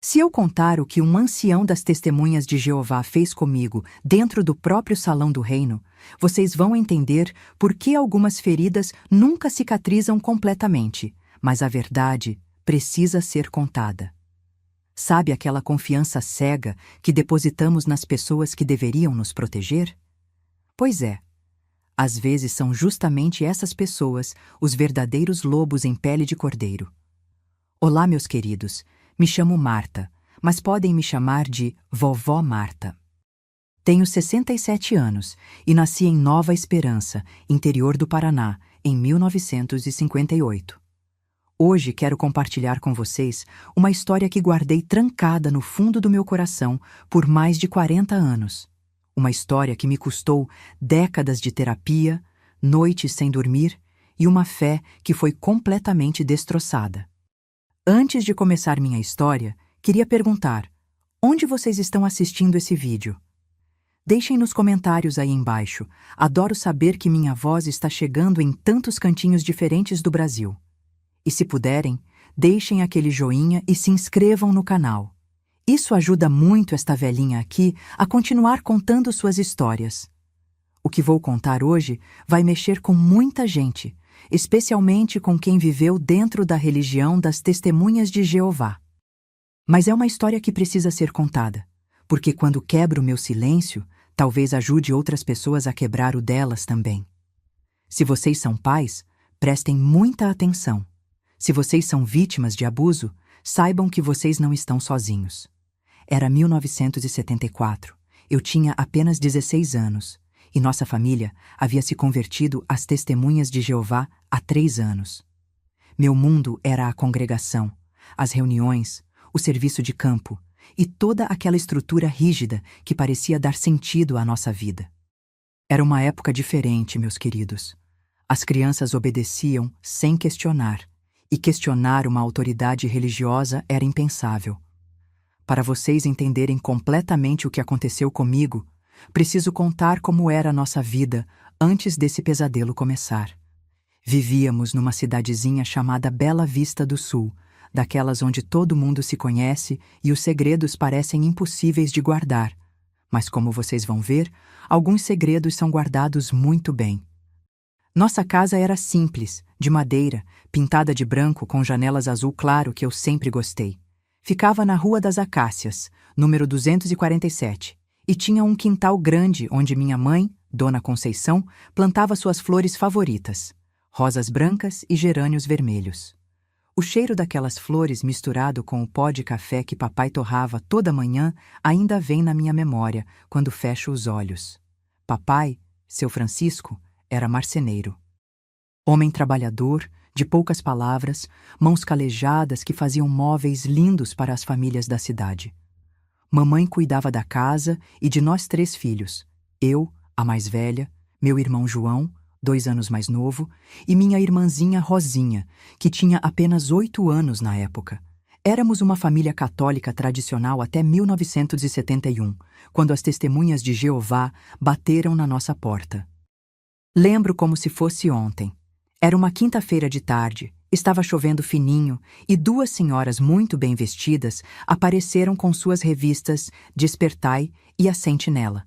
Se eu contar o que um ancião das Testemunhas de Jeová fez comigo dentro do próprio salão do reino, vocês vão entender por que algumas feridas nunca cicatrizam completamente, mas a verdade precisa ser contada. Sabe aquela confiança cega que depositamos nas pessoas que deveriam nos proteger? Pois é. Às vezes são justamente essas pessoas os verdadeiros lobos em pele de cordeiro. Olá, meus queridos. Me chamo Marta, mas podem me chamar de Vovó Marta. Tenho 67 anos e nasci em Nova Esperança, interior do Paraná, em 1958. Hoje quero compartilhar com vocês uma história que guardei trancada no fundo do meu coração por mais de 40 anos. Uma história que me custou décadas de terapia, noites sem dormir e uma fé que foi completamente destroçada. Antes de começar minha história, queria perguntar: onde vocês estão assistindo esse vídeo? Deixem nos comentários aí embaixo. Adoro saber que minha voz está chegando em tantos cantinhos diferentes do Brasil. E se puderem, deixem aquele joinha e se inscrevam no canal. Isso ajuda muito esta velhinha aqui a continuar contando suas histórias. O que vou contar hoje vai mexer com muita gente, especialmente com quem viveu dentro da religião das Testemunhas de Jeová. Mas é uma história que precisa ser contada, porque quando quebro o meu silêncio, talvez ajude outras pessoas a quebrar o delas também. Se vocês são pais, prestem muita atenção. Se vocês são vítimas de abuso, saibam que vocês não estão sozinhos. Era 1974, eu tinha apenas 16 anos. E nossa família havia se convertido às Testemunhas de Jeová há 3 anos. Meu mundo era a congregação, as reuniões, o serviço de campo e toda aquela estrutura rígida que parecia dar sentido à nossa vida. Era uma época diferente, meus queridos. As crianças obedeciam sem questionar, e questionar uma autoridade religiosa era impensável. Para vocês entenderem completamente o que aconteceu comigo, preciso contar como era a nossa vida antes desse pesadelo começar. Vivíamos numa cidadezinha chamada Bela Vista do Sul, daquelas onde todo mundo se conhece e os segredos parecem impossíveis de guardar. Mas como vocês vão ver, alguns segredos são guardados muito bem. Nossa casa era simples, de madeira, pintada de branco com janelas azul claro que eu sempre gostei. Ficava na Rua das Acácias, número 247. E tinha um quintal grande onde minha mãe, Dona Conceição, plantava suas flores favoritas, rosas brancas e gerânios vermelhos. O cheiro daquelas flores misturado com o pó de café que papai torrava toda manhã ainda vem na minha memória quando fecho os olhos. Papai, seu Francisco, era marceneiro. Homem trabalhador, de poucas palavras, mãos calejadas que faziam móveis lindos para as famílias da cidade. Mamãe cuidava da casa e de nós 3 filhos, eu, a mais velha, meu irmão João, 2 anos mais novo, e minha irmãzinha Rosinha, que tinha apenas 8 anos na época. Éramos uma família católica tradicional até 1971, quando as Testemunhas de Jeová bateram na nossa porta. Lembro como se fosse ontem. Era uma quinta-feira de tarde. Estava chovendo fininho e 2 senhoras muito bem vestidas apareceram com suas revistas Despertai e A Sentinela.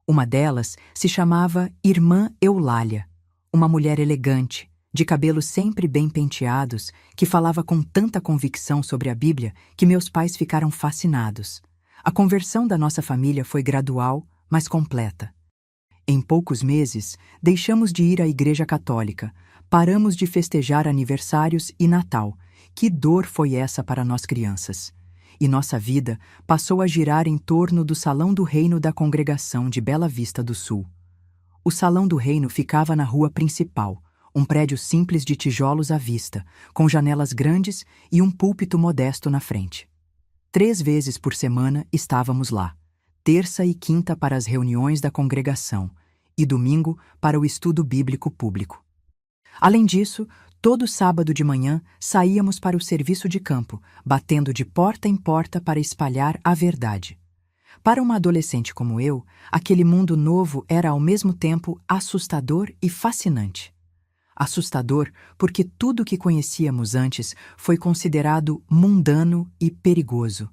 Uma delas se chamava Irmã Eulália, uma mulher elegante, de cabelos sempre bem penteados, que falava com tanta convicção sobre a Bíblia que meus pais ficaram fascinados. A conversão da nossa família foi gradual, mas completa. Em poucos meses, deixamos de ir à Igreja Católica. Paramos de festejar aniversários e Natal. Que dor foi essa para nós crianças! E nossa vida passou a girar em torno do Salão do Reino da Congregação de Bela Vista do Sul. O Salão do Reino ficava na rua principal, um prédio simples de tijolos à vista, com janelas grandes e um púlpito modesto na frente. 3 vezes por semana estávamos lá, terça e quinta para as reuniões da congregação e domingo para o estudo bíblico público. Além disso, todo sábado de manhã saíamos para o serviço de campo, batendo de porta em porta para espalhar a verdade. Para uma adolescente como eu, aquele mundo novo era ao mesmo tempo assustador e fascinante. Assustador porque tudo o que conhecíamos antes foi considerado mundano e perigoso.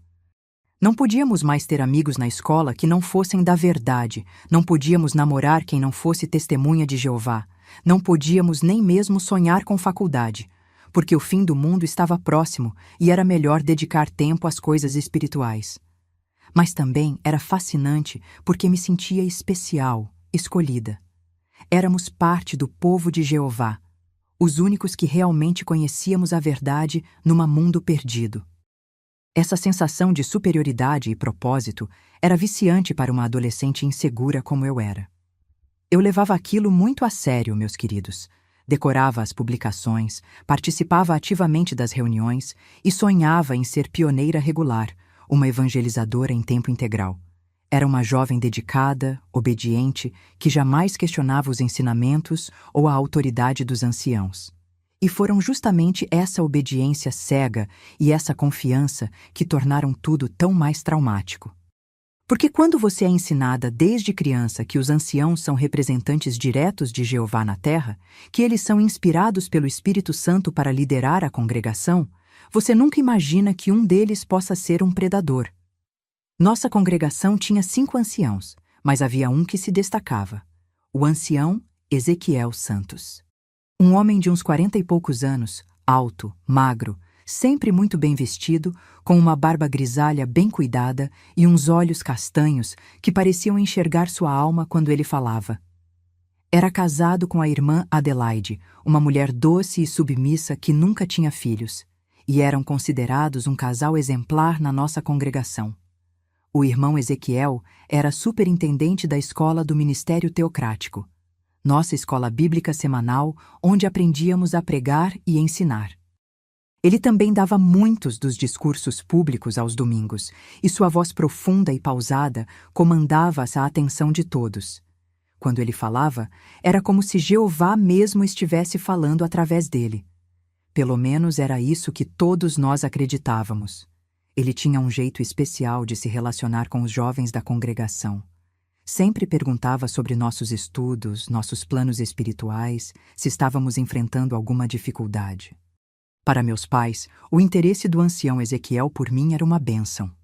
Não podíamos mais ter amigos na escola que não fossem da verdade, não podíamos namorar quem não fosse testemunha de Jeová, não podíamos nem mesmo sonhar com faculdade, porque o fim do mundo estava próximo e era melhor dedicar tempo às coisas espirituais. Mas também era fascinante porque me sentia especial, escolhida. Éramos parte do povo de Jeová, os únicos que realmente conhecíamos a verdade num mundo perdido. Essa sensação de superioridade e propósito era viciante para uma adolescente insegura como eu era. Eu levava aquilo muito a sério, meus queridos. Decorava as publicações, participava ativamente das reuniões e sonhava em ser pioneira regular, uma evangelizadora em tempo integral. Era uma jovem dedicada, obediente, que jamais questionava os ensinamentos ou a autoridade dos anciãos. E foram justamente essa obediência cega e essa confiança que tornaram tudo tão mais traumático. Porque quando você é ensinada desde criança que os anciãos são representantes diretos de Jeová na Terra, que eles são inspirados pelo Espírito Santo para liderar a congregação, você nunca imagina que um deles possa ser um predador. Nossa congregação tinha 5 anciãos, mas havia um que se destacava: o ancião Ezequiel Santos. Um homem de uns 40 e poucos anos, alto, magro, sempre muito bem vestido, com uma barba grisalha bem cuidada e uns olhos castanhos que pareciam enxergar sua alma quando ele falava. Era casado com a irmã Adelaide, uma mulher doce e submissa que nunca tinha filhos, e eram considerados um casal exemplar na nossa congregação. O irmão Ezequiel era superintendente da escola do Ministério Teocrático, nossa escola bíblica semanal, onde aprendíamos a pregar e ensinar. Ele também dava muitos dos discursos públicos aos domingos, e sua voz profunda e pausada comandava a atenção de todos. Quando ele falava, era como se Jeová mesmo estivesse falando através dele. Pelo menos era isso que todos nós acreditávamos. Ele tinha um jeito especial de se relacionar com os jovens da congregação. Sempre perguntava sobre nossos estudos, nossos planos espirituais, se estávamos enfrentando alguma dificuldade. Para meus pais, o interesse do ancião Ezequiel por mim era uma bênção.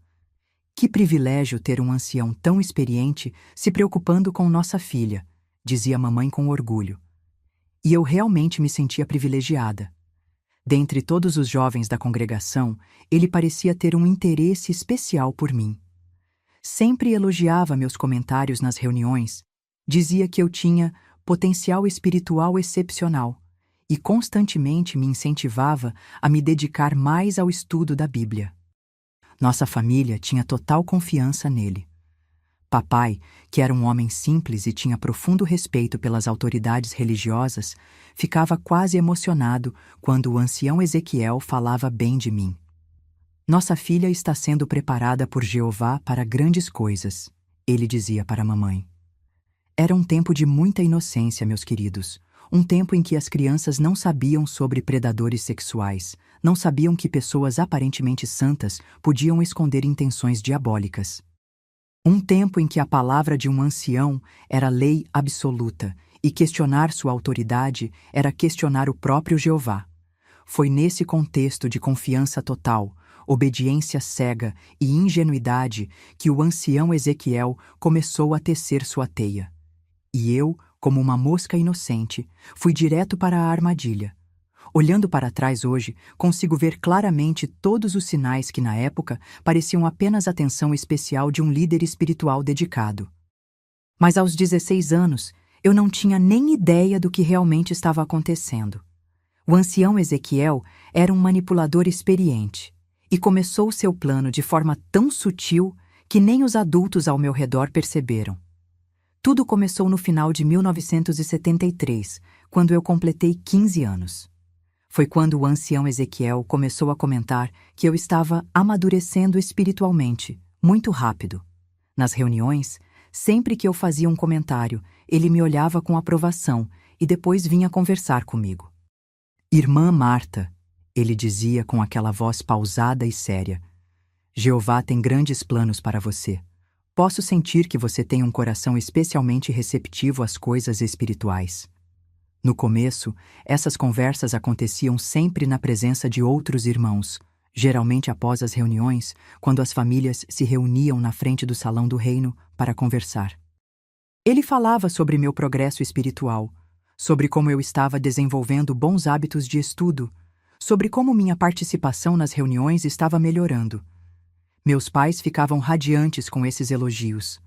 Que privilégio ter um ancião tão experiente se preocupando com nossa filha, dizia mamãe com orgulho. E eu realmente me sentia privilegiada. Dentre todos os jovens da congregação, ele parecia ter um interesse especial por mim. Sempre elogiava meus comentários nas reuniões, dizia que eu tinha potencial espiritual excepcional e constantemente me incentivava a me dedicar mais ao estudo da Bíblia. Nossa família tinha total confiança nele. Papai, que era um homem simples e tinha profundo respeito pelas autoridades religiosas, ficava quase emocionado quando o ancião Ezequiel falava bem de mim. Nossa filha está sendo preparada por Jeová para grandes coisas, ele dizia para a mamãe. Era um tempo de muita inocência, meus queridos, um tempo em que as crianças não sabiam sobre predadores sexuais, não sabiam que pessoas aparentemente santas podiam esconder intenções diabólicas. Um tempo em que a palavra de um ancião era lei absoluta e questionar sua autoridade era questionar o próprio Jeová. Foi nesse contexto de confiança total, obediência cega e ingenuidade que o ancião Ezequiel começou a tecer sua teia. E eu, como uma mosca inocente, fui direto para a armadilha. Olhando para trás hoje, consigo ver claramente todos os sinais que na época pareciam apenas atenção especial de um líder espiritual dedicado. Mas aos 16 anos, eu não tinha nem ideia do que realmente estava acontecendo. O ancião Ezequiel era um manipulador experiente e começou seu plano de forma tão sutil que nem os adultos ao meu redor perceberam. Tudo começou no final de 1973, quando eu completei 15 anos. Foi quando o ancião Ezequiel começou a comentar que eu estava amadurecendo espiritualmente, muito rápido. Nas reuniões, sempre que eu fazia um comentário, ele me olhava com aprovação e depois vinha conversar comigo. Irmã Marta, ele dizia com aquela voz pausada e séria, Jeová tem grandes planos para você. Posso sentir que você tem um coração especialmente receptivo às coisas espirituais. No começo, essas conversas aconteciam sempre na presença de outros irmãos, geralmente após as reuniões, quando as famílias se reuniam na frente do salão do reino para conversar. Ele falava sobre meu progresso espiritual, sobre como eu estava desenvolvendo bons hábitos de estudo, sobre como minha participação nas reuniões estava melhorando. Meus pais ficavam radiantes com esses elogios.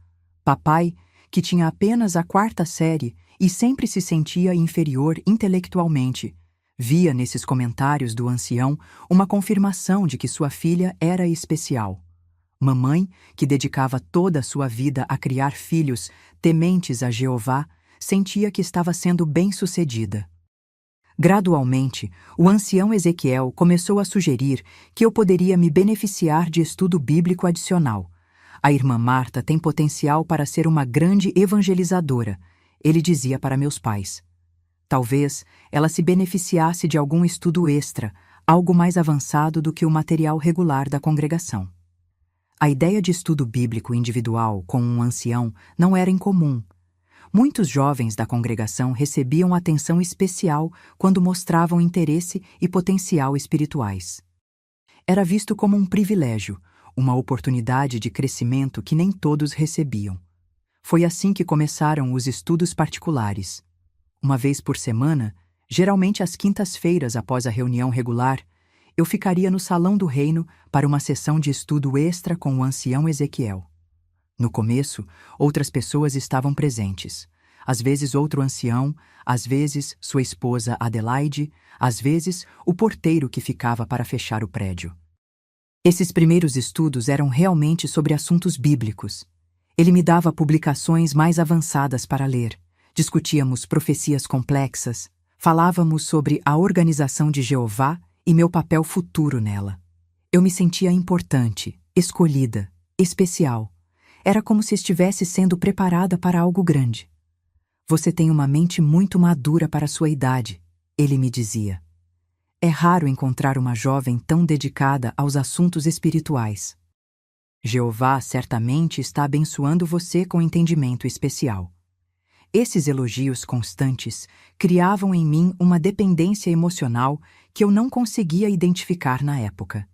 Papai, que tinha apenas a 4ª série e sempre se sentia inferior intelectualmente, via nesses comentários do ancião uma confirmação de que sua filha era especial. Mamãe, que dedicava toda a sua vida a criar filhos tementes a Jeová, sentia que estava sendo bem-sucedida. Gradualmente, o ancião Ezequiel começou a sugerir que eu poderia me beneficiar de estudo bíblico adicional. A irmã Marta tem potencial para ser uma grande evangelizadora, ele dizia para meus pais. Talvez ela se beneficiasse de algum estudo extra, algo mais avançado do que o material regular da congregação. A ideia de estudo bíblico individual com um ancião não era incomum. Muitos jovens da congregação recebiam atenção especial quando mostravam interesse e potencial espirituais. Era visto como um privilégio, uma oportunidade de crescimento que nem todos recebiam. Foi assim que começaram os estudos particulares. Uma vez por semana, geralmente às quintas-feiras após a reunião regular, eu ficaria no salão do reino para uma sessão de estudo extra com o ancião Ezequiel. No começo, outras pessoas estavam presentes. Às vezes outro ancião, às vezes sua esposa Adelaide, às vezes o porteiro que ficava para fechar o prédio. Esses primeiros estudos eram realmente sobre assuntos bíblicos. Ele me dava publicações mais avançadas para ler. Discutíamos profecias complexas, falávamos sobre a organização de Jeová e meu papel futuro nela. Eu me sentia importante, escolhida, especial. Era como se estivesse sendo preparada para algo grande. Você tem uma mente muito madura para sua idade, ele me dizia. É raro encontrar uma jovem tão dedicada aos assuntos espirituais. Jeová certamente está abençoando você com entendimento especial. Esses elogios constantes criavam em mim uma dependência emocional que eu não conseguia identificar na época.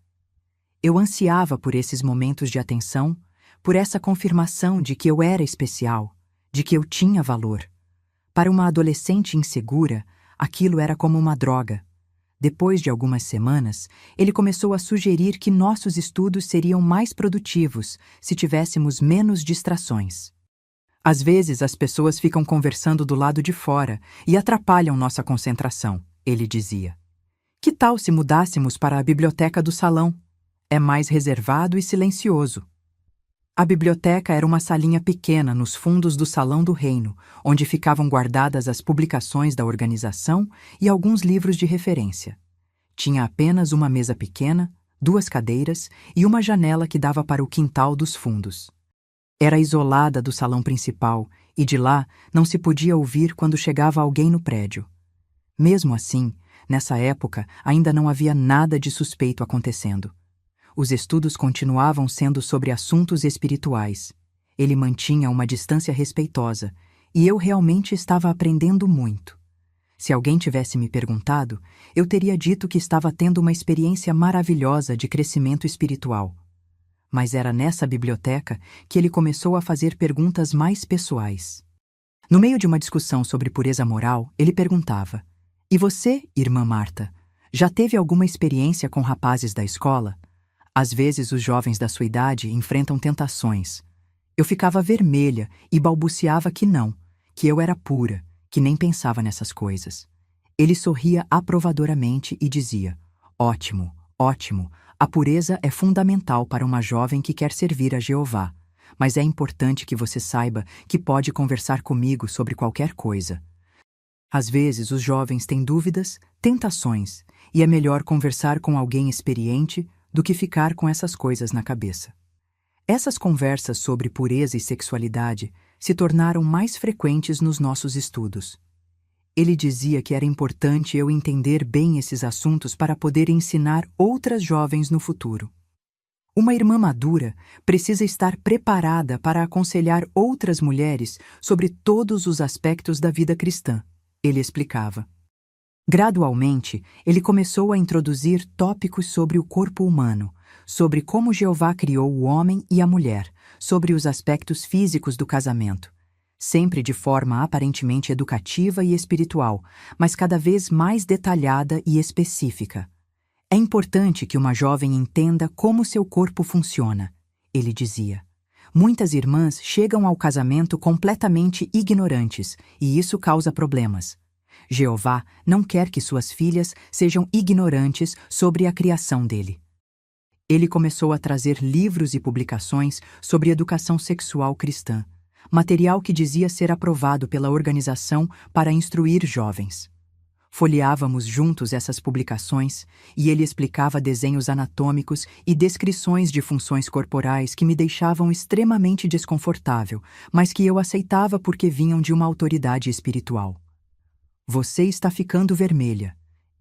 Eu ansiava por esses momentos de atenção, por essa confirmação de que eu era especial, de que eu tinha valor. Para uma adolescente insegura, aquilo era como uma droga. Depois de algumas semanas, ele começou a sugerir que nossos estudos seriam mais produtivos se tivéssemos menos distrações. Às vezes as pessoas ficam conversando do lado de fora e atrapalham nossa concentração, ele dizia. Que tal se mudássemos para a biblioteca do salão? É mais reservado e silencioso. A biblioteca era uma salinha pequena nos fundos do salão do reino, onde ficavam guardadas as publicações da organização e alguns livros de referência. Tinha apenas uma mesa pequena, 2 cadeiras e uma janela que dava para o quintal dos fundos. Era isolada do salão principal e de lá não se podia ouvir quando chegava alguém no prédio. Mesmo assim, nessa época ainda não havia nada de suspeito acontecendo. Os estudos continuavam sendo sobre assuntos espirituais. Ele mantinha uma distância respeitosa, e eu realmente estava aprendendo muito. Se alguém tivesse me perguntado, eu teria dito que estava tendo uma experiência maravilhosa de crescimento espiritual. Mas era nessa biblioteca que ele começou a fazer perguntas mais pessoais. No meio de uma discussão sobre pureza moral, ele perguntava: "E você, irmã Marta, já teve alguma experiência com rapazes da escola? Às vezes os jovens da sua idade enfrentam tentações." Eu ficava vermelha e balbuciava que não, que eu era pura, que nem pensava nessas coisas. Ele sorria aprovadoramente e dizia: "Ótimo, ótimo, a pureza é fundamental para uma jovem que quer servir a Jeová, mas é importante que você saiba que pode conversar comigo sobre qualquer coisa. Às vezes os jovens têm dúvidas, tentações, e é melhor conversar com alguém experiente do que ficar com essas coisas na cabeça." Essas conversas sobre pureza e sexualidade se tornaram mais frequentes nos nossos estudos. Ele dizia que era importante eu entender bem esses assuntos para poder ensinar outras jovens no futuro. Uma irmã madura precisa estar preparada para aconselhar outras mulheres sobre todos os aspectos da vida cristã, ele explicava. Gradualmente, ele começou a introduzir tópicos sobre o corpo humano, sobre como Jeová criou o homem e a mulher, sobre os aspectos físicos do casamento, sempre de forma aparentemente educativa e espiritual, mas cada vez mais detalhada e específica. É importante que uma jovem entenda como seu corpo funciona, ele dizia. Muitas irmãs chegam ao casamento completamente ignorantes, e isso causa problemas. Jeová não quer que suas filhas sejam ignorantes sobre a criação dele. Ele começou a trazer livros e publicações sobre educação sexual cristã, material que dizia ser aprovado pela organização para instruir jovens. Folheávamos juntos essas publicações e ele explicava desenhos anatômicos e descrições de funções corporais que me deixavam extremamente desconfortável, mas que eu aceitava porque vinham de uma autoridade espiritual. Você está ficando vermelha,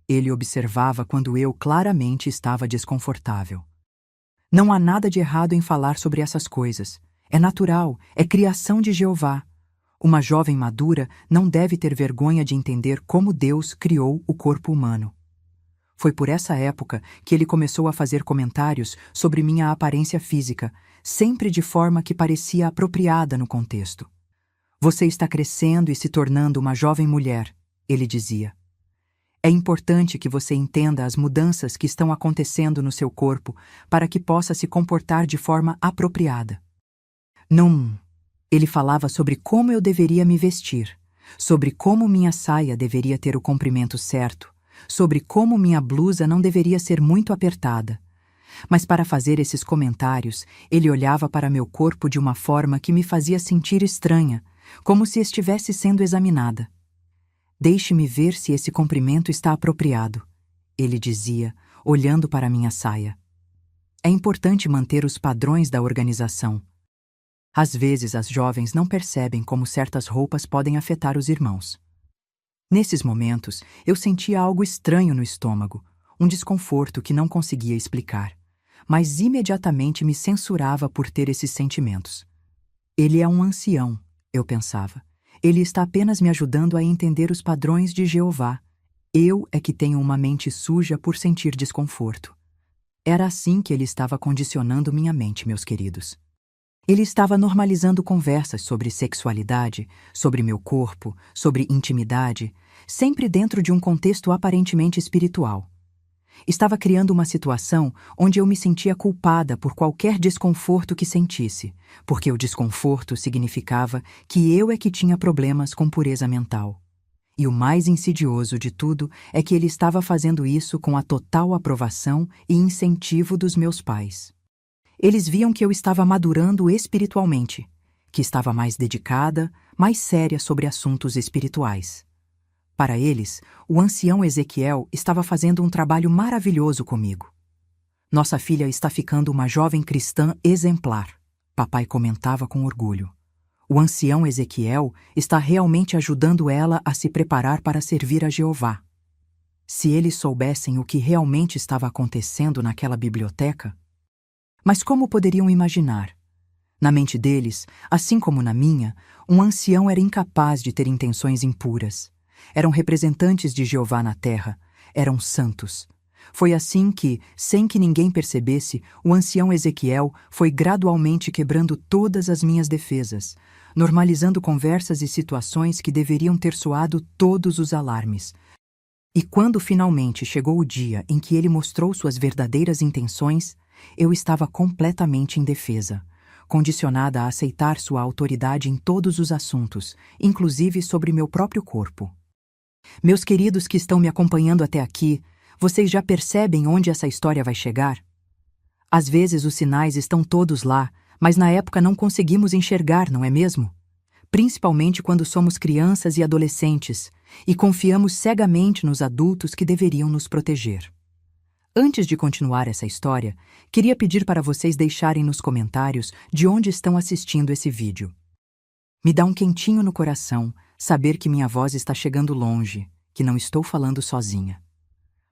ele observava quando eu claramente estava desconfortável. Não há nada de errado em falar sobre essas coisas. É natural, é criação de Jeová. Uma jovem madura não deve ter vergonha de entender como Deus criou o corpo humano. Foi por essa época que ele começou a fazer comentários sobre minha aparência física, sempre de forma que parecia apropriada no contexto. Você está crescendo e se tornando uma jovem mulher, ele dizia. É importante que você entenda as mudanças que estão acontecendo no seu corpo para que possa se comportar de forma apropriada. Ele falava sobre como eu deveria me vestir, sobre como minha saia deveria ter o comprimento certo, sobre como minha blusa não deveria ser muito apertada. Mas para fazer esses comentários, ele olhava para meu corpo de uma forma que me fazia sentir estranha, como se estivesse sendo examinada. Deixe-me ver se esse comprimento está apropriado, ele dizia, olhando para minha saia. É importante manter os padrões da organização. Às vezes as jovens não percebem como certas roupas podem afetar os irmãos. Nesses momentos, eu sentia algo estranho no estômago, um desconforto que não conseguia explicar, mas imediatamente me censurava por ter esses sentimentos. Ele é um ancião, eu pensava. Ele está apenas me ajudando a entender os padrões de Jeová. Eu é que tenho uma mente suja por sentir desconforto. Era assim que ele estava condicionando minha mente, meus queridos. Ele estava normalizando conversas sobre sexualidade, sobre meu corpo, sobre intimidade, sempre dentro de um contexto aparentemente espiritual. Estava criando uma situação onde eu me sentia culpada por qualquer desconforto que sentisse, porque o desconforto significava que eu é que tinha problemas com pureza mental. E o mais insidioso de tudo é que ele estava fazendo isso com a total aprovação e incentivo dos meus pais. Eles viam que eu estava madurando espiritualmente, que estava mais dedicada, mais séria sobre assuntos espirituais. Para eles, o ancião Ezequiel estava fazendo um trabalho maravilhoso comigo. Nossa filha está ficando uma jovem cristã exemplar, papai comentava com orgulho. O ancião Ezequiel está realmente ajudando ela a se preparar para servir a Jeová. Se eles soubessem o que realmente estava acontecendo naquela biblioteca. Mas como poderiam imaginar? Na mente deles, assim como na minha, um ancião era incapaz de ter intenções impuras. Eram representantes de Jeová na terra, eram santos. Foi assim que, sem que ninguém percebesse, o ancião Ezequiel foi gradualmente quebrando todas as minhas defesas, normalizando conversas e situações que deveriam ter soado todos os alarmes. E quando finalmente chegou o dia em que ele mostrou suas verdadeiras intenções, eu estava completamente indefesa, condicionada a aceitar sua autoridade em todos os assuntos, inclusive sobre meu próprio corpo. Meus queridos que estão me acompanhando até aqui, vocês já percebem onde essa história vai chegar? Às vezes os sinais estão todos lá, mas na época não conseguimos enxergar, não é mesmo? Principalmente quando somos crianças e adolescentes, e confiamos cegamente nos adultos que deveriam nos proteger. Antes de continuar essa história, queria pedir para vocês deixarem nos comentários de onde estão assistindo esse vídeo. Me dá um quentinho no coração saber que minha voz está chegando longe, que não estou falando sozinha.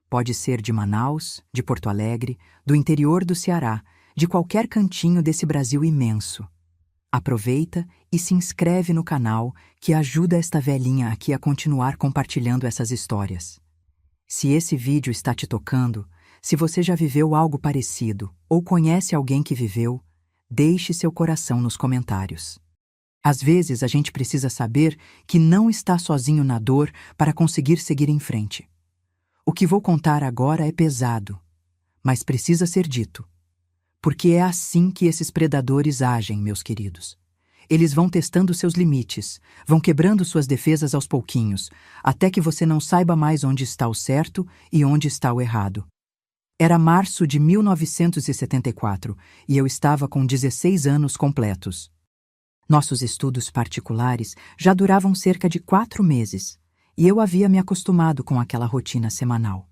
Pode ser de Manaus, de Porto Alegre, do interior do Ceará, de qualquer cantinho desse Brasil imenso. Aproveita e se inscreve no canal que ajuda esta velhinha aqui a continuar compartilhando essas histórias. Se esse vídeo está te tocando, se você já viveu algo parecido ou conhece alguém que viveu, deixe seu coração nos comentários. Às vezes a gente precisa saber que não está sozinho na dor para conseguir seguir em frente. O que vou contar agora é pesado, mas precisa ser dito. Porque é assim que esses predadores agem, meus queridos. Eles vão testando seus limites, vão quebrando suas defesas aos pouquinhos, até que você não saiba mais onde está o certo e onde está o errado. Era março de 1974 e eu estava com 16 anos completos. Nossos estudos particulares já duravam cerca de 4 meses e eu havia me acostumado com aquela rotina semanal.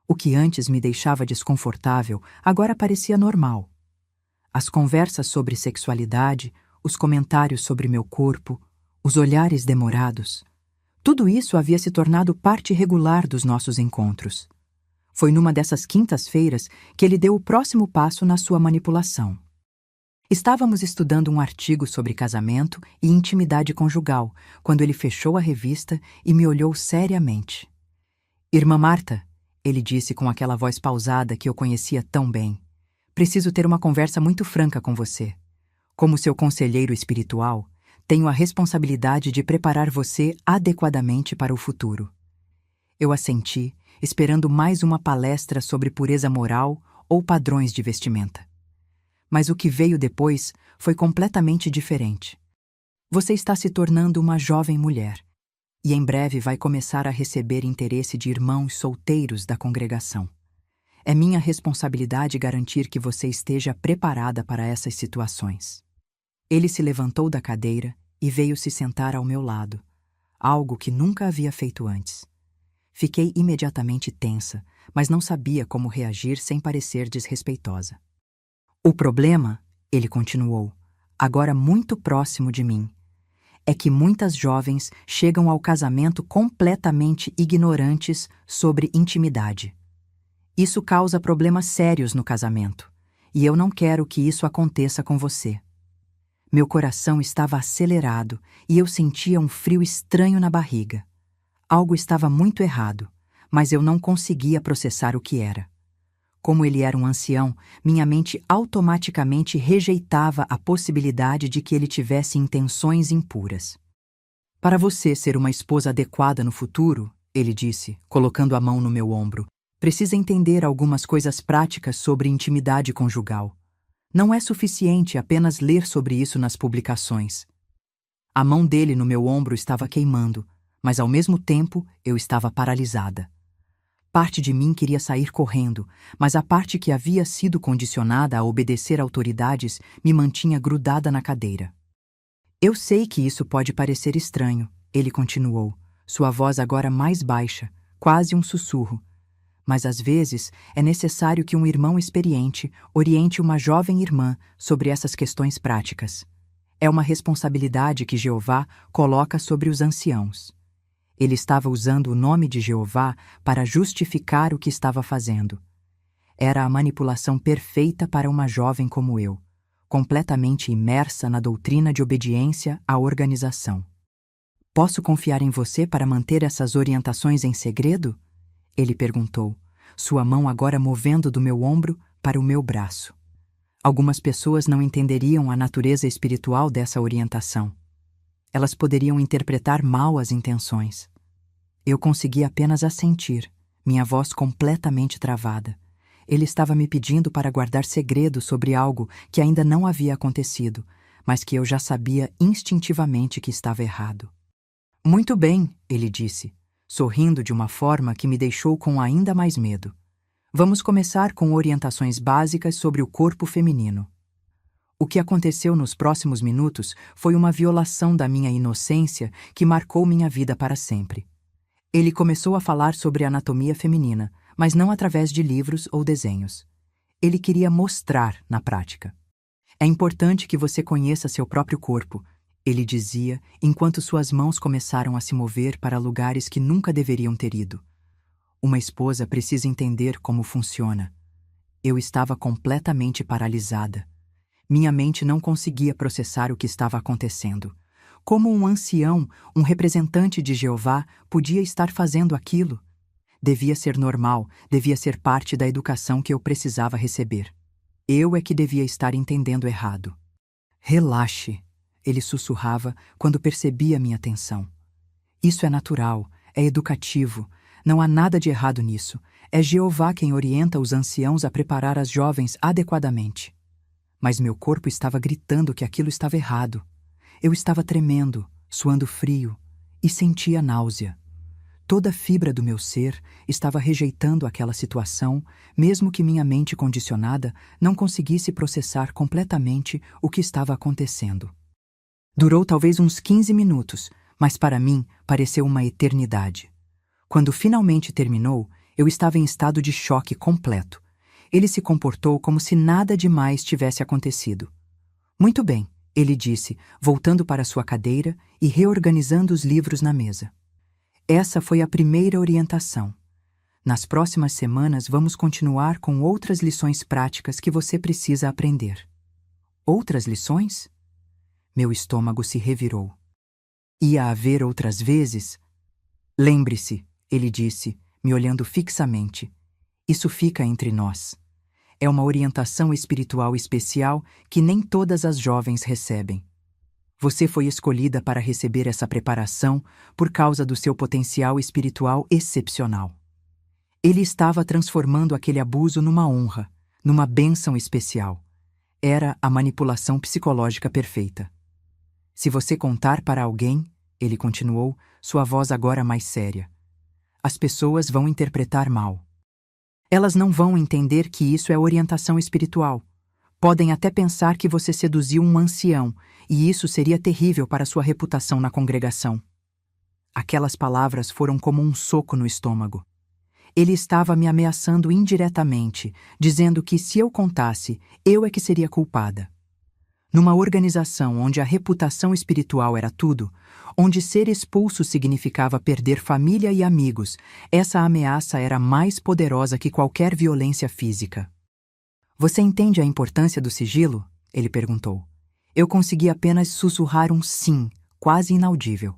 O que antes me deixava desconfortável agora parecia normal. As conversas sobre sexualidade, os comentários sobre meu corpo, os olhares demorados, tudo isso havia se tornado parte regular dos nossos encontros. Foi numa dessas quintas-feiras que ele deu o próximo passo na sua manipulação. Estávamos estudando um artigo sobre casamento e intimidade conjugal, quando ele fechou a revista e me olhou seriamente. "Irmã Marta", ele disse com aquela voz pausada que eu conhecia tão bem, "preciso ter uma conversa muito franca com você. Como seu conselheiro espiritual, tenho a responsabilidade de preparar você adequadamente para o futuro." Eu assenti, esperando mais uma palestra sobre pureza moral ou padrões de vestimenta. Mas o que veio depois foi completamente diferente. "Você está se tornando uma jovem mulher, e em breve vai começar a receber interesse de irmãos solteiros da congregação. É minha responsabilidade garantir que você esteja preparada para essas situações." Ele se levantou da cadeira e veio se sentar ao meu lado, algo que nunca havia feito antes. Fiquei imediatamente tensa, mas não sabia como reagir sem parecer desrespeitosa. "O problema", ele continuou, agora muito próximo de mim, "é que muitas jovens chegam ao casamento completamente ignorantes sobre intimidade. Isso causa problemas sérios no casamento, e eu não quero que isso aconteça com você." Meu coração estava acelerado e eu sentia um frio estranho na barriga. Algo estava muito errado, mas eu não conseguia processar o que era. Como ele era um ancião, minha mente automaticamente rejeitava a possibilidade de que ele tivesse intenções impuras. "Para você ser uma esposa adequada no futuro", ele disse, colocando a mão no meu ombro, "precisa entender algumas coisas práticas sobre intimidade conjugal. Não é suficiente apenas ler sobre isso nas publicações." A mão dele no meu ombro estava queimando, mas ao mesmo tempo eu estava paralisada. Parte de mim queria sair correndo, mas a parte que havia sido condicionada a obedecer autoridades me mantinha grudada na cadeira. "Eu sei que isso pode parecer estranho", ele continuou, sua voz agora mais baixa, quase um sussurro. "Mas às vezes é necessário que um irmão experiente oriente uma jovem irmã sobre essas questões práticas. É uma responsabilidade que Jeová coloca sobre os anciãos." Ele estava usando o nome de Jeová para justificar o que estava fazendo. Era a manipulação perfeita para uma jovem como eu, completamente imersa na doutrina de obediência à organização. "Posso confiar em você para manter essas orientações em segredo?" ele perguntou, sua mão agora movendo do meu ombro para o meu braço. Algumas pessoas não entenderiam a natureza espiritual dessa orientação. Elas poderiam interpretar mal as intenções. Eu consegui apenas assentir, minha voz completamente travada. Ele estava me pedindo para guardar segredo sobre algo que ainda não havia acontecido, mas que eu já sabia instintivamente que estava errado. "Muito bem", ele disse, sorrindo de uma forma que me deixou com ainda mais medo. "Vamos começar com orientações básicas sobre o corpo feminino." O que aconteceu nos próximos minutos foi uma violação da minha inocência que marcou minha vida para sempre. Ele começou a falar sobre anatomia feminina, mas não através de livros ou desenhos. Ele queria mostrar na prática. "É importante que você conheça seu próprio corpo", ele dizia, enquanto suas mãos começaram a se mover para lugares que nunca deveriam ter ido. "Uma esposa precisa entender como funciona." Eu estava completamente paralisada. Minha mente não conseguia processar o que estava acontecendo. Como um ancião, um representante de Jeová, podia estar fazendo aquilo? Devia ser normal, devia ser parte da educação que eu precisava receber. Eu é que devia estar entendendo errado. Relaxe, ele sussurrava quando percebia minha tensão. Isso é natural, é educativo, não há nada de errado nisso. É Jeová quem orienta os anciãos a preparar as jovens adequadamente. Mas meu corpo estava gritando que aquilo estava errado. Eu estava tremendo, suando frio, e sentia náusea. Toda fibra do meu ser estava rejeitando aquela situação, mesmo que minha mente condicionada não conseguisse processar completamente o que estava acontecendo. Durou talvez uns 15 minutos, mas para mim pareceu uma eternidade. Quando finalmente terminou, eu estava em estado de choque completo. Ele se comportou como se nada demais tivesse acontecido. Muito bem, ele disse, voltando para sua cadeira e reorganizando os livros na mesa. Essa foi a primeira orientação. Nas próximas semanas vamos continuar com outras lições práticas que você precisa aprender. Outras lições? Meu estômago se revirou. Ia haver outras vezes? Lembre-se, ele disse, me olhando fixamente. Isso fica entre nós. É uma orientação espiritual especial que nem todas as jovens recebem. Você foi escolhida para receber essa preparação por causa do seu potencial espiritual excepcional. Ele estava transformando aquele abuso numa honra, numa bênção especial. Era a manipulação psicológica perfeita. Se você contar para alguém, ele continuou, sua voz agora mais séria, as pessoas vão interpretar mal. Elas não vão entender que isso é orientação espiritual. Podem até pensar que você seduziu um ancião, e isso seria terrível para sua reputação na congregação. Aquelas palavras foram como um soco no estômago. Ele estava me ameaçando indiretamente, dizendo que se eu contasse, eu é que seria culpada. Numa organização onde a reputação espiritual era tudo, onde ser expulso significava perder família e amigos, essa ameaça era mais poderosa que qualquer violência física. Você entende a importância do sigilo? Ele perguntou. Eu consegui apenas sussurrar um sim, quase inaudível.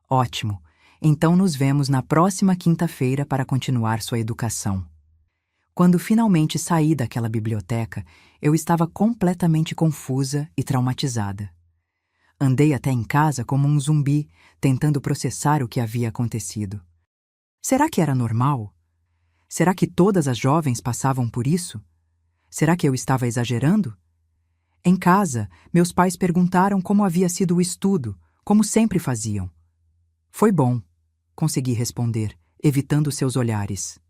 Ótimo. Então nos vemos na próxima quinta-feira para continuar sua educação. Quando finalmente saí daquela biblioteca, eu estava completamente confusa e traumatizada. Andei até em casa como um zumbi, tentando processar o que havia acontecido. Será que era normal? Será que todas as jovens passavam por isso? Será que eu estava exagerando? Em casa, meus pais perguntaram como havia sido o estudo, como sempre faziam. Foi bom, consegui responder, evitando seus olhares.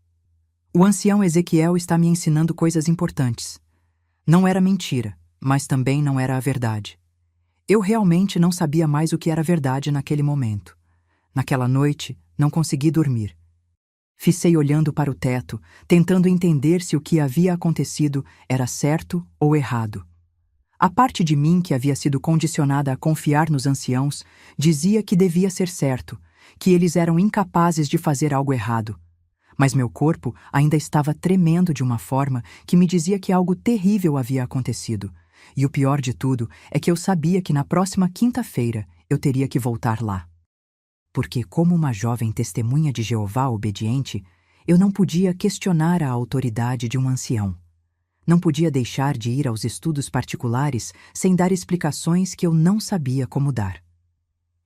O ancião Ezequiel está me ensinando coisas importantes. Não era mentira, mas também não era a verdade. Eu realmente não sabia mais o que era verdade naquele momento. Naquela noite, não consegui dormir. Ficei olhando para o teto, tentando entender se o que havia acontecido era certo ou errado. A parte de mim que havia sido condicionada a confiar nos anciãos dizia que devia ser certo, que eles eram incapazes de fazer algo errado. Mas meu corpo ainda estava tremendo de uma forma que me dizia que algo terrível havia acontecido. E o pior de tudo é que eu sabia que na próxima quinta-feira eu teria que voltar lá. Porque, como uma jovem testemunha de Jeová obediente, eu não podia questionar a autoridade de um ancião. Não podia deixar de ir aos estudos particulares sem dar explicações que eu não sabia como dar.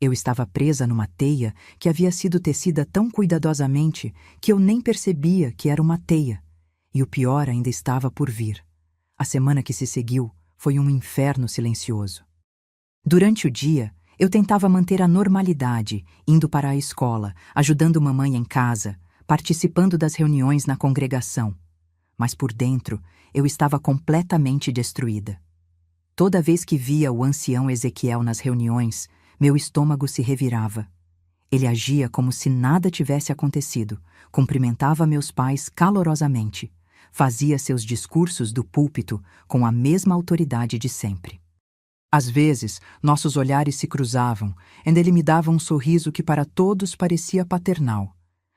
Eu estava presa numa teia que havia sido tecida tão cuidadosamente que eu nem percebia que era uma teia. E o pior ainda estava por vir. A semana que se seguiu foi um inferno silencioso. Durante o dia, eu tentava manter a normalidade, indo para a escola, ajudando mamãe em casa, participando das reuniões na congregação. Mas por dentro, eu estava completamente destruída. Toda vez que via o ancião Ezequiel nas reuniões, meu estômago se revirava. Ele agia como se nada tivesse acontecido, cumprimentava meus pais calorosamente, fazia seus discursos do púlpito com a mesma autoridade de sempre. Às vezes, nossos olhares se cruzavam, e ele me dava um sorriso que para todos parecia paternal,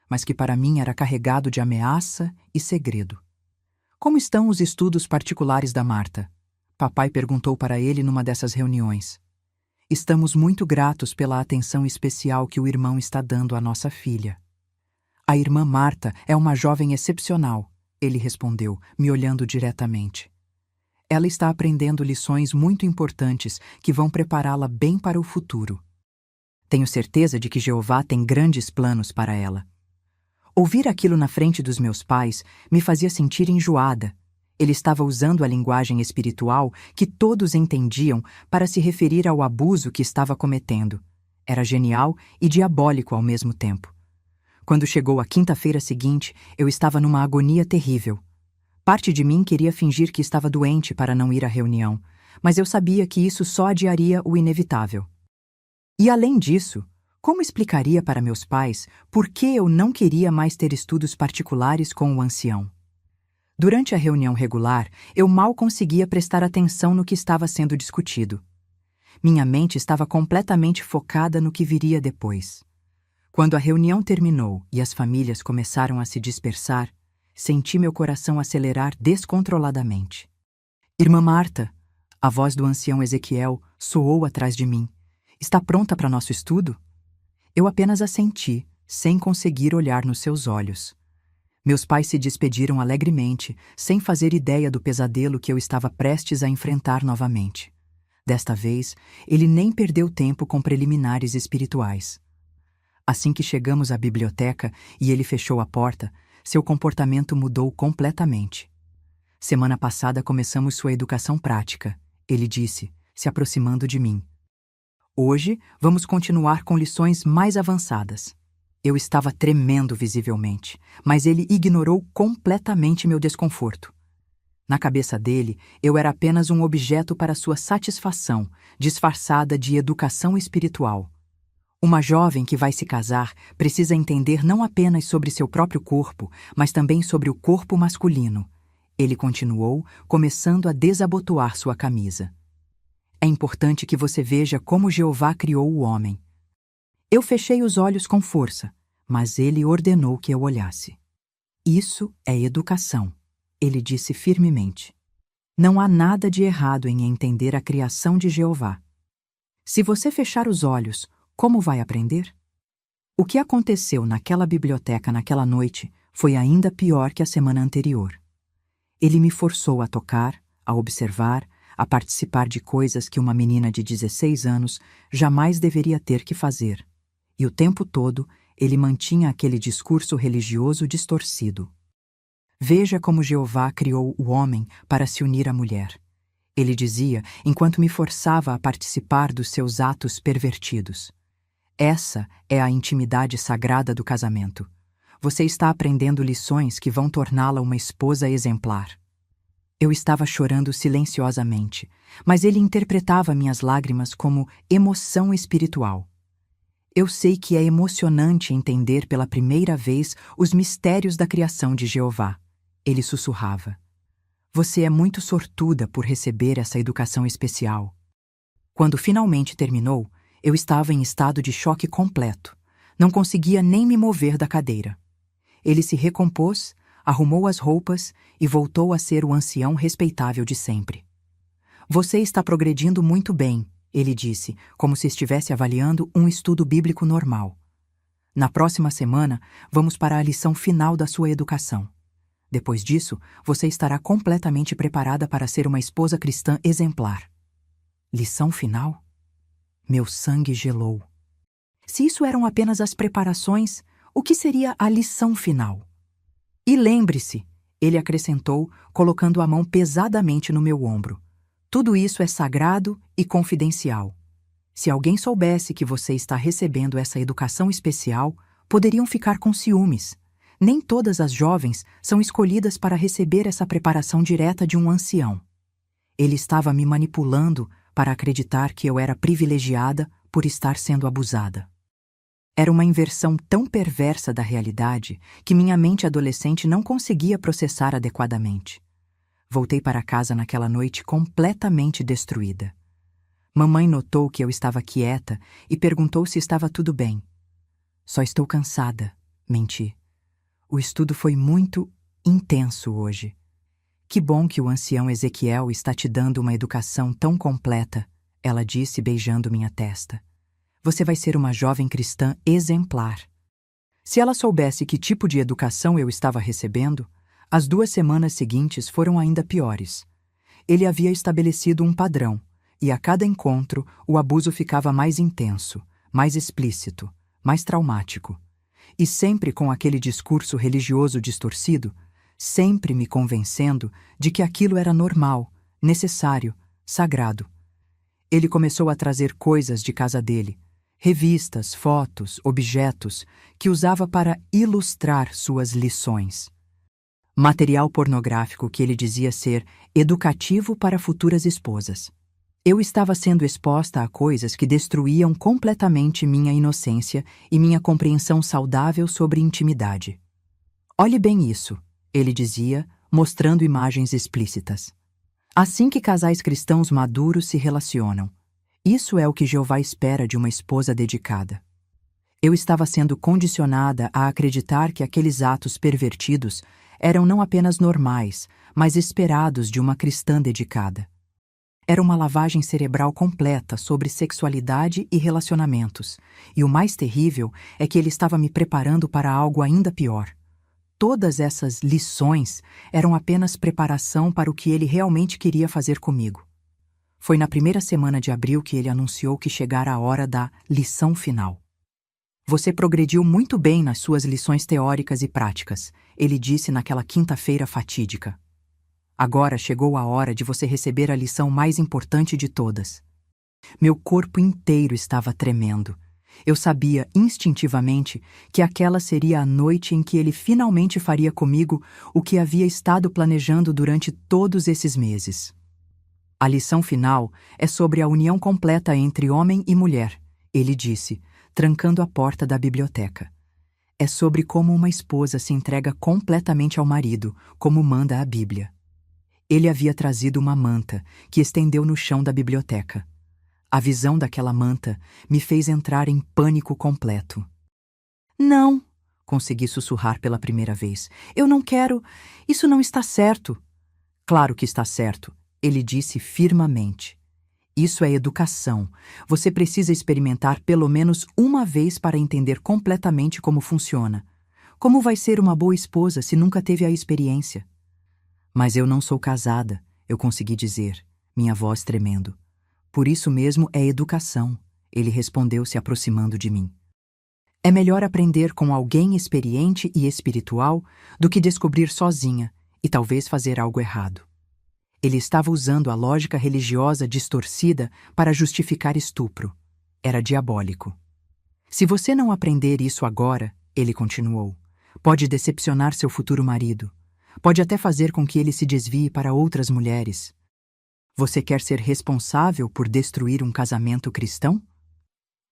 mas que para mim era carregado de ameaça e segredo. Como estão os estudos particulares da Marta? Papai perguntou para ele numa dessas reuniões. Estamos muito gratos pela atenção especial que o irmão está dando à nossa filha. A irmã Marta é uma jovem excepcional, ele respondeu, me olhando diretamente. Ela está aprendendo lições muito importantes que vão prepará-la bem para o futuro. Tenho certeza de que Jeová tem grandes planos para ela. Ouvir aquilo na frente dos meus pais me fazia sentir enjoada. Ele estava usando a linguagem espiritual que todos entendiam para se referir ao abuso que estava cometendo. Era genial e diabólico ao mesmo tempo. Quando chegou a quinta-feira seguinte, eu estava numa agonia terrível. Parte de mim queria fingir que estava doente para não ir à reunião, mas eu sabia que isso só adiaria o inevitável. E além disso, como explicaria para meus pais por que eu não queria mais ter estudos particulares com o ancião? Durante a reunião regular, eu mal conseguia prestar atenção no que estava sendo discutido. Minha mente estava completamente focada no que viria depois. Quando a reunião terminou e as famílias começaram a se dispersar, senti meu coração acelerar descontroladamente. Irmã Marta, a voz do ancião Ezequiel soou atrás de mim. Está pronta para nosso estudo? Eu apenas assenti, sem conseguir olhar nos seus olhos. Meus pais se despediram alegremente, sem fazer ideia do pesadelo que eu estava prestes a enfrentar novamente. Desta vez, ele nem perdeu tempo com preliminares espirituais. Assim que chegamos à biblioteca e ele fechou a porta, seu comportamento mudou completamente. Semana passada começamos sua educação prática, ele disse, se aproximando de mim. Hoje, vamos continuar com lições mais avançadas. Eu estava tremendo visivelmente, mas ele ignorou completamente meu desconforto. Na cabeça dele, eu era apenas um objeto para sua satisfação, disfarçada de educação espiritual. Uma jovem que vai se casar precisa entender não apenas sobre seu próprio corpo, mas também sobre o corpo masculino. Ele continuou, começando a desabotoar sua camisa. É importante que você veja como Jeová criou o homem. Eu fechei os olhos com força, mas ele ordenou que eu olhasse. Isso é educação, ele disse firmemente. Não há nada de errado em entender a criação de Jeová. Se você fechar os olhos, como vai aprender? O que aconteceu naquela biblioteca naquela noite foi ainda pior que a semana anterior. Ele me forçou a tocar, a observar, a participar de coisas que uma menina de 16 anos jamais deveria ter que fazer. E o tempo todo, ele mantinha aquele discurso religioso distorcido. Veja como Jeová criou o homem para se unir à mulher. Ele dizia, enquanto me forçava a participar dos seus atos pervertidos. Essa é a intimidade sagrada do casamento. Você está aprendendo lições que vão torná-la uma esposa exemplar. Eu estava chorando silenciosamente, mas ele interpretava minhas lágrimas como emoção espiritual. Eu sei que é emocionante entender pela primeira vez os mistérios da criação de Jeová. Ele sussurrava. Você é muito sortuda por receber essa educação especial. Quando finalmente terminou, eu estava em estado de choque completo. Não conseguia nem me mover da cadeira. Ele se recompôs, arrumou as roupas e voltou a ser o ancião respeitável de sempre. Você está progredindo muito bem, ele disse, como se estivesse avaliando um estudo bíblico normal. Na próxima semana, vamos para a lição final da sua educação. Depois disso, você estará completamente preparada para ser uma esposa cristã exemplar. Lição final? Meu sangue gelou. Se isso eram apenas as preparações, o que seria a lição final? E lembre-se, ele acrescentou, colocando a mão pesadamente no meu ombro. Tudo isso é sagrado e confidencial. Se alguém soubesse que você está recebendo essa educação especial, poderiam ficar com ciúmes. Nem todas as jovens são escolhidas para receber essa preparação direta de um ancião. Ele estava me manipulando para acreditar que eu era privilegiada por estar sendo abusada. Era uma inversão tão perversa da realidade que minha mente adolescente não conseguia processar adequadamente. Voltei para casa naquela noite completamente destruída. Mamãe notou que eu estava quieta e perguntou se estava tudo bem. Só estou cansada, menti. O estudo foi muito intenso hoje. Que bom que o ancião Ezequiel está te dando uma educação tão completa, ela disse beijando minha testa. Você vai ser uma jovem cristã exemplar. Se ela soubesse que tipo de educação eu estava recebendo, as 2 semanas seguintes foram ainda piores. Ele havia estabelecido um padrão, e a cada encontro o abuso ficava mais intenso, mais explícito, mais traumático. E sempre com aquele discurso religioso distorcido, sempre me convencendo de que aquilo era normal, necessário, sagrado. Ele começou a trazer coisas de casa dele, revistas, fotos, objetos, que usava para ilustrar suas lições. Material pornográfico que ele dizia ser educativo para futuras esposas. Eu estava sendo exposta a coisas que destruíam completamente minha inocência e minha compreensão saudável sobre intimidade. Olhe bem isso, ele dizia, mostrando imagens explícitas. Assim que casais cristãos maduros se relacionam. Isso é o que Jeová espera de uma esposa dedicada. Eu estava sendo condicionada a acreditar que aqueles atos pervertidos eram não apenas normais, mas esperados de uma cristã dedicada. Era uma lavagem cerebral completa sobre sexualidade e relacionamentos, e o mais terrível é que ele estava me preparando para algo ainda pior. Todas essas lições eram apenas preparação para o que ele realmente queria fazer comigo. Foi na 1ª semana de abril que ele anunciou que chegara a hora da lição final. Você progrediu muito bem nas suas lições teóricas e práticas, ele disse naquela quinta-feira fatídica. Agora chegou a hora de você receber a lição mais importante de todas. Meu corpo inteiro estava tremendo. Eu sabia instintivamente que aquela seria a noite em que ele finalmente faria comigo o que havia estado planejando durante todos esses meses. A lição final é sobre a união completa entre homem e mulher, ele disse, trancando a porta da biblioteca. É sobre como uma esposa se entrega completamente ao marido, como manda a Bíblia. Ele havia trazido uma manta, que estendeu no chão da biblioteca. A visão daquela manta me fez entrar em pânico completo. Não, consegui sussurrar pela primeira vez. Eu não quero. Isso não está certo. Claro que está certo, ele disse firmemente. Isso é educação. Você precisa experimentar pelo menos uma vez para entender completamente como funciona. Como vai ser uma boa esposa se nunca teve a experiência? Mas eu não sou casada, eu consegui dizer, minha voz tremendo. Por isso mesmo é educação, ele respondeu se aproximando de mim. É melhor aprender com alguém experiente e espiritual do que descobrir sozinha e talvez fazer algo errado. Ele estava usando a lógica religiosa distorcida para justificar estupro. Era diabólico. Se você não aprender isso agora, ele continuou, pode decepcionar seu futuro marido. Pode até fazer com que ele se desvie para outras mulheres. Você quer ser responsável por destruir um casamento cristão?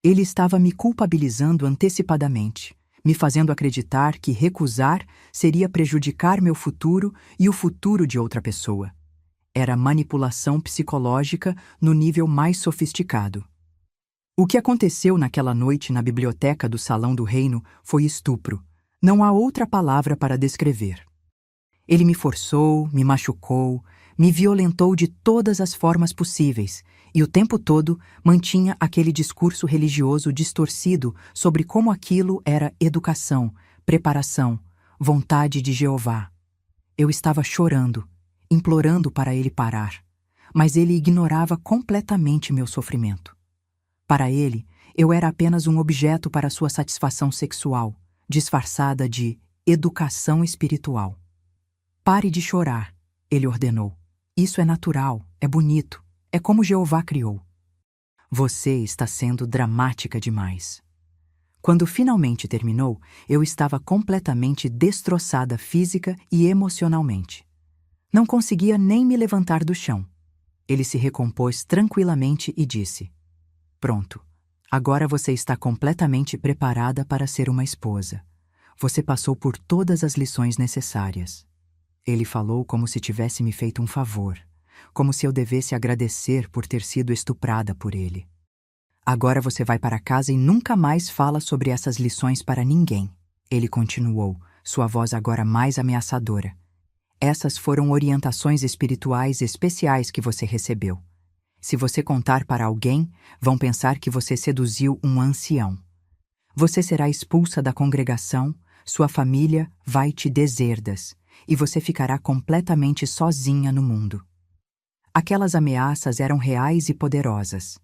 Ele estava me culpabilizando antecipadamente, me fazendo acreditar que recusar seria prejudicar meu futuro e o futuro de outra pessoa. Era manipulação psicológica no nível mais sofisticado. O que aconteceu naquela noite na biblioteca do Salão do Reino foi estupro. Não há outra palavra para descrever. Ele me forçou, me machucou, me violentou de todas as formas possíveis e o tempo todo mantinha aquele discurso religioso distorcido sobre como aquilo era educação, preparação, vontade de Jeová. Eu estava chorando, implorando para ele parar, mas ele ignorava completamente meu sofrimento. Para ele, eu era apenas um objeto para sua satisfação sexual, disfarçada de educação espiritual. Pare de chorar, ele ordenou. Isso é natural, é bonito, é como Jeová criou. Você está sendo dramática demais. Quando finalmente terminou, eu estava completamente destroçada física e emocionalmente. Não conseguia nem me levantar do chão. Ele se recompôs tranquilamente e disse: Pronto, agora você está completamente preparada para ser uma esposa. Você passou por todas as lições necessárias. Ele falou como se tivesse me feito um favor, como se eu devesse agradecer por ter sido estuprada por ele. Agora você vai para casa e nunca mais fala sobre essas lições para ninguém, ele continuou, sua voz agora mais ameaçadora. Essas foram orientações espirituais especiais que você recebeu. Se você contar para alguém, vão pensar que você seduziu um ancião. Você será expulsa da congregação, sua família vai te deserdas, e você ficará completamente sozinha no mundo. Aquelas ameaças eram reais e poderosas.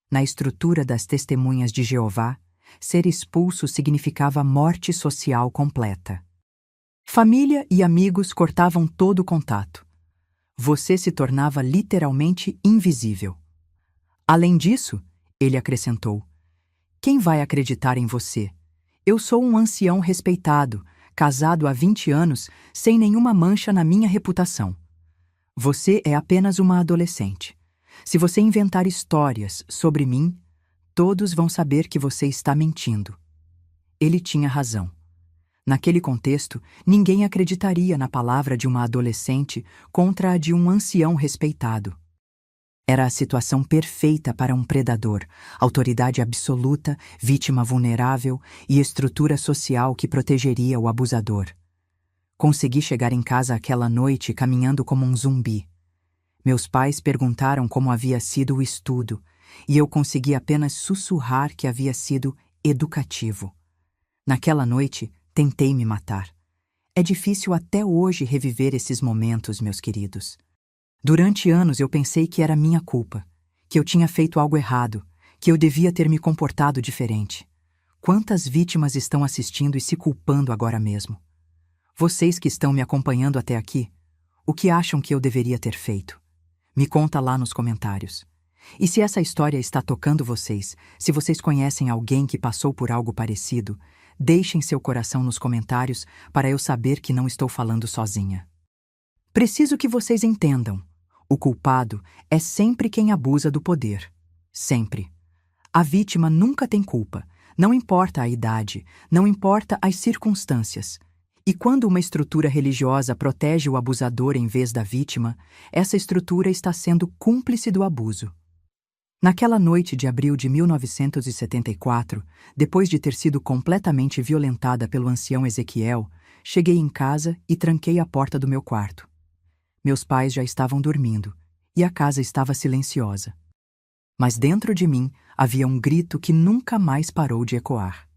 Na estrutura das Testemunhas de Jeová, ser expulso significava morte social completa. Família e amigos cortavam todo o contato. Você se tornava literalmente invisível. Além disso, ele acrescentou, quem vai acreditar em você? Eu sou um ancião respeitado, casado há 20 anos, sem nenhuma mancha na minha reputação. Você é apenas uma adolescente. Se você inventar histórias sobre mim, todos vão saber que você está mentindo. Ele tinha razão. Naquele contexto, ninguém acreditaria na palavra de uma adolescente contra a de um ancião respeitado. Era a situação perfeita para um predador, autoridade absoluta, vítima vulnerável e estrutura social que protegeria o abusador. Consegui chegar em casa aquela noite caminhando como um zumbi. Meus pais perguntaram como havia sido o estudo, e eu consegui apenas sussurrar que havia sido educativo. Naquela noite, tentei me matar. É difícil até hoje reviver esses momentos, meus queridos. Durante anos eu pensei que era minha culpa, que eu tinha feito algo errado, que eu devia ter me comportado diferente. Quantas vítimas estão assistindo e se culpando agora mesmo? Vocês que estão me acompanhando até aqui, o que acham que eu deveria ter feito? Me conta lá nos comentários. E se essa história está tocando vocês, se vocês conhecem alguém que passou por algo parecido, deixem seu coração nos comentários para eu saber que não estou falando sozinha. Preciso que vocês entendam. O culpado é sempre quem abusa do poder. Sempre. A vítima nunca tem culpa. Não importa a idade, não importa as circunstâncias. E quando uma estrutura religiosa protege o abusador em vez da vítima, essa estrutura está sendo cúmplice do abuso. Naquela noite de abril de 1974, depois de ter sido completamente violentada pelo ancião Ezequiel, cheguei em casa e tranquei a porta do meu quarto. Meus pais já estavam dormindo, e a casa estava silenciosa. Mas dentro de mim havia um grito que nunca mais parou de ecoar.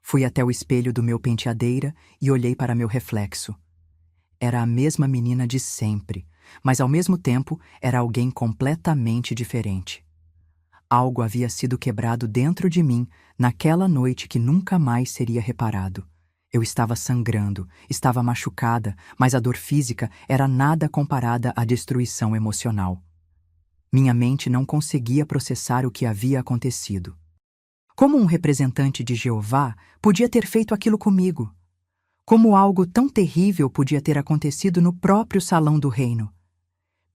Fui até o espelho do meu penteadeira e olhei para meu reflexo. Era a mesma menina de sempre, mas ao mesmo tempo era alguém completamente diferente. Algo havia sido quebrado dentro de mim naquela noite que nunca mais seria reparado. Eu estava sangrando, estava machucada, mas a dor física era nada comparada à destruição emocional. Minha mente não conseguia processar o que havia acontecido. Como um representante de Jeová podia ter feito aquilo comigo? Como algo tão terrível podia ter acontecido no próprio salão do reino?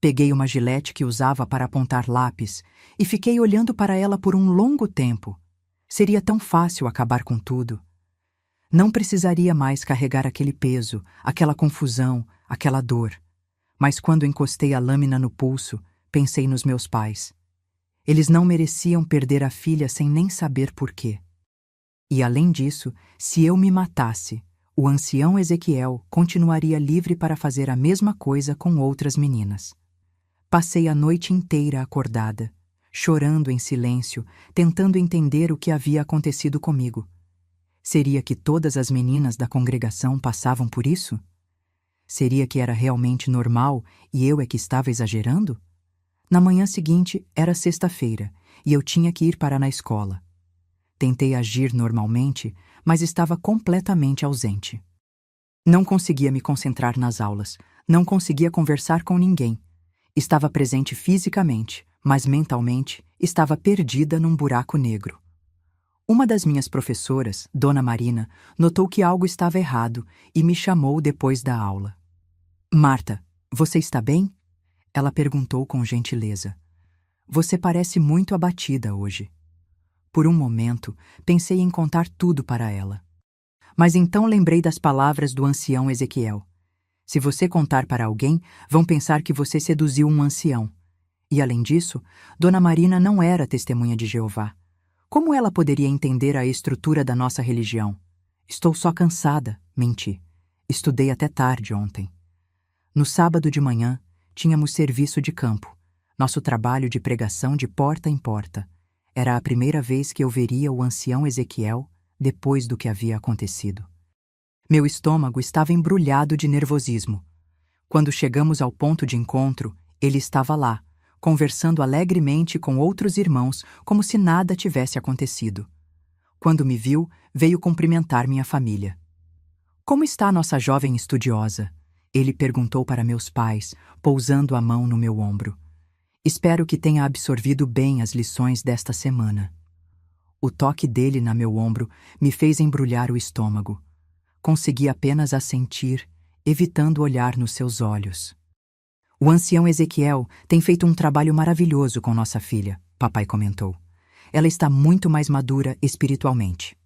Peguei uma gilete que usava para apontar lápis e fiquei olhando para ela por um longo tempo. Seria tão fácil acabar com tudo. Não precisaria mais carregar aquele peso, aquela confusão, aquela dor. Mas quando encostei a lâmina no pulso, pensei nos meus pais. Eles não mereciam perder a filha sem nem saber por quê. E além disso, se eu me matasse, o ancião Ezequiel continuaria livre para fazer a mesma coisa com outras meninas. Passei a noite inteira acordada, chorando em silêncio, tentando entender o que havia acontecido comigo. Seria que todas as meninas da congregação passavam por isso? Seria que era realmente normal e eu é que estava exagerando? Na manhã seguinte, era sexta-feira, e eu tinha que ir para a escola. Tentei agir normalmente, mas estava completamente ausente. Não conseguia me concentrar nas aulas, não conseguia conversar com ninguém. Estava presente fisicamente, mas mentalmente estava perdida num buraco negro. Uma das minhas professoras, Dona Marina, notou que algo estava errado e me chamou depois da aula. Marta, você está bem? Ela perguntou com gentileza. Você parece muito abatida hoje. Por um momento, pensei em contar tudo para ela. Mas então lembrei das palavras do ancião Ezequiel. Se você contar para alguém, vão pensar que você seduziu um ancião. E além disso, Dona Marina não era testemunha de Jeová. Como ela poderia entender a estrutura da nossa religião? Estou só cansada, menti. Estudei até tarde ontem. No sábado de manhã, tínhamos serviço de campo. Nosso trabalho de pregação de porta em porta. Era a primeira vez que eu veria o ancião Ezequiel depois do que havia acontecido. Meu estômago estava embrulhado de nervosismo. Quando chegamos ao ponto de encontro, ele estava lá, conversando alegremente com outros irmãos como se nada tivesse acontecido. Quando me viu, veio cumprimentar minha família. Como está nossa jovem estudiosa? Ele perguntou para meus pais, pousando a mão no meu ombro. Espero que tenha absorvido bem as lições desta semana. O toque dele na meu ombro me fez embrulhar o estômago. Consegui apenas assentir, evitando olhar nos seus olhos. O ancião Ezequiel tem feito um trabalho maravilhoso com nossa filha, papai comentou. Ela está muito mais madura espiritualmente.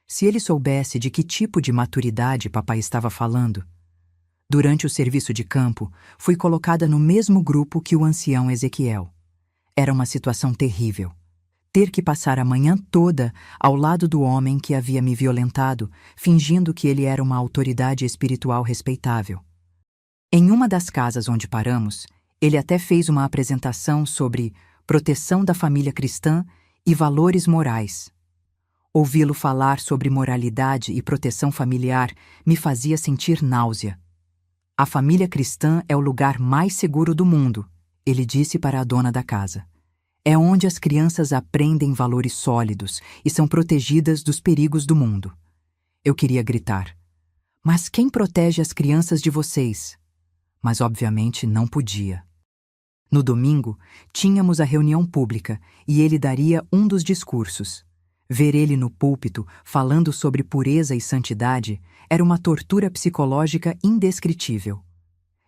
Se ele soubesse de que tipo de maturidade papai estava falando. Durante o serviço de campo, fui colocada no mesmo grupo que o ancião Ezequiel. Era uma situação terrível. Ter que passar a manhã toda ao lado do homem que havia me violentado, fingindo que ele era uma autoridade espiritual respeitável. Em uma das casas onde paramos, ele até fez uma apresentação sobre proteção da família cristã e valores morais. Ouvi-lo falar sobre moralidade e proteção familiar me fazia sentir náusea. A família cristã é o lugar mais seguro do mundo, ele disse para a dona da casa. É onde as crianças aprendem valores sólidos e são protegidas dos perigos do mundo. Eu queria gritar. Mas quem protege as crianças de vocês? Mas obviamente não podia. No domingo, tínhamos a reunião pública e ele daria um dos discursos. Ver ele no púlpito falando sobre pureza e santidade era uma tortura psicológica indescritível.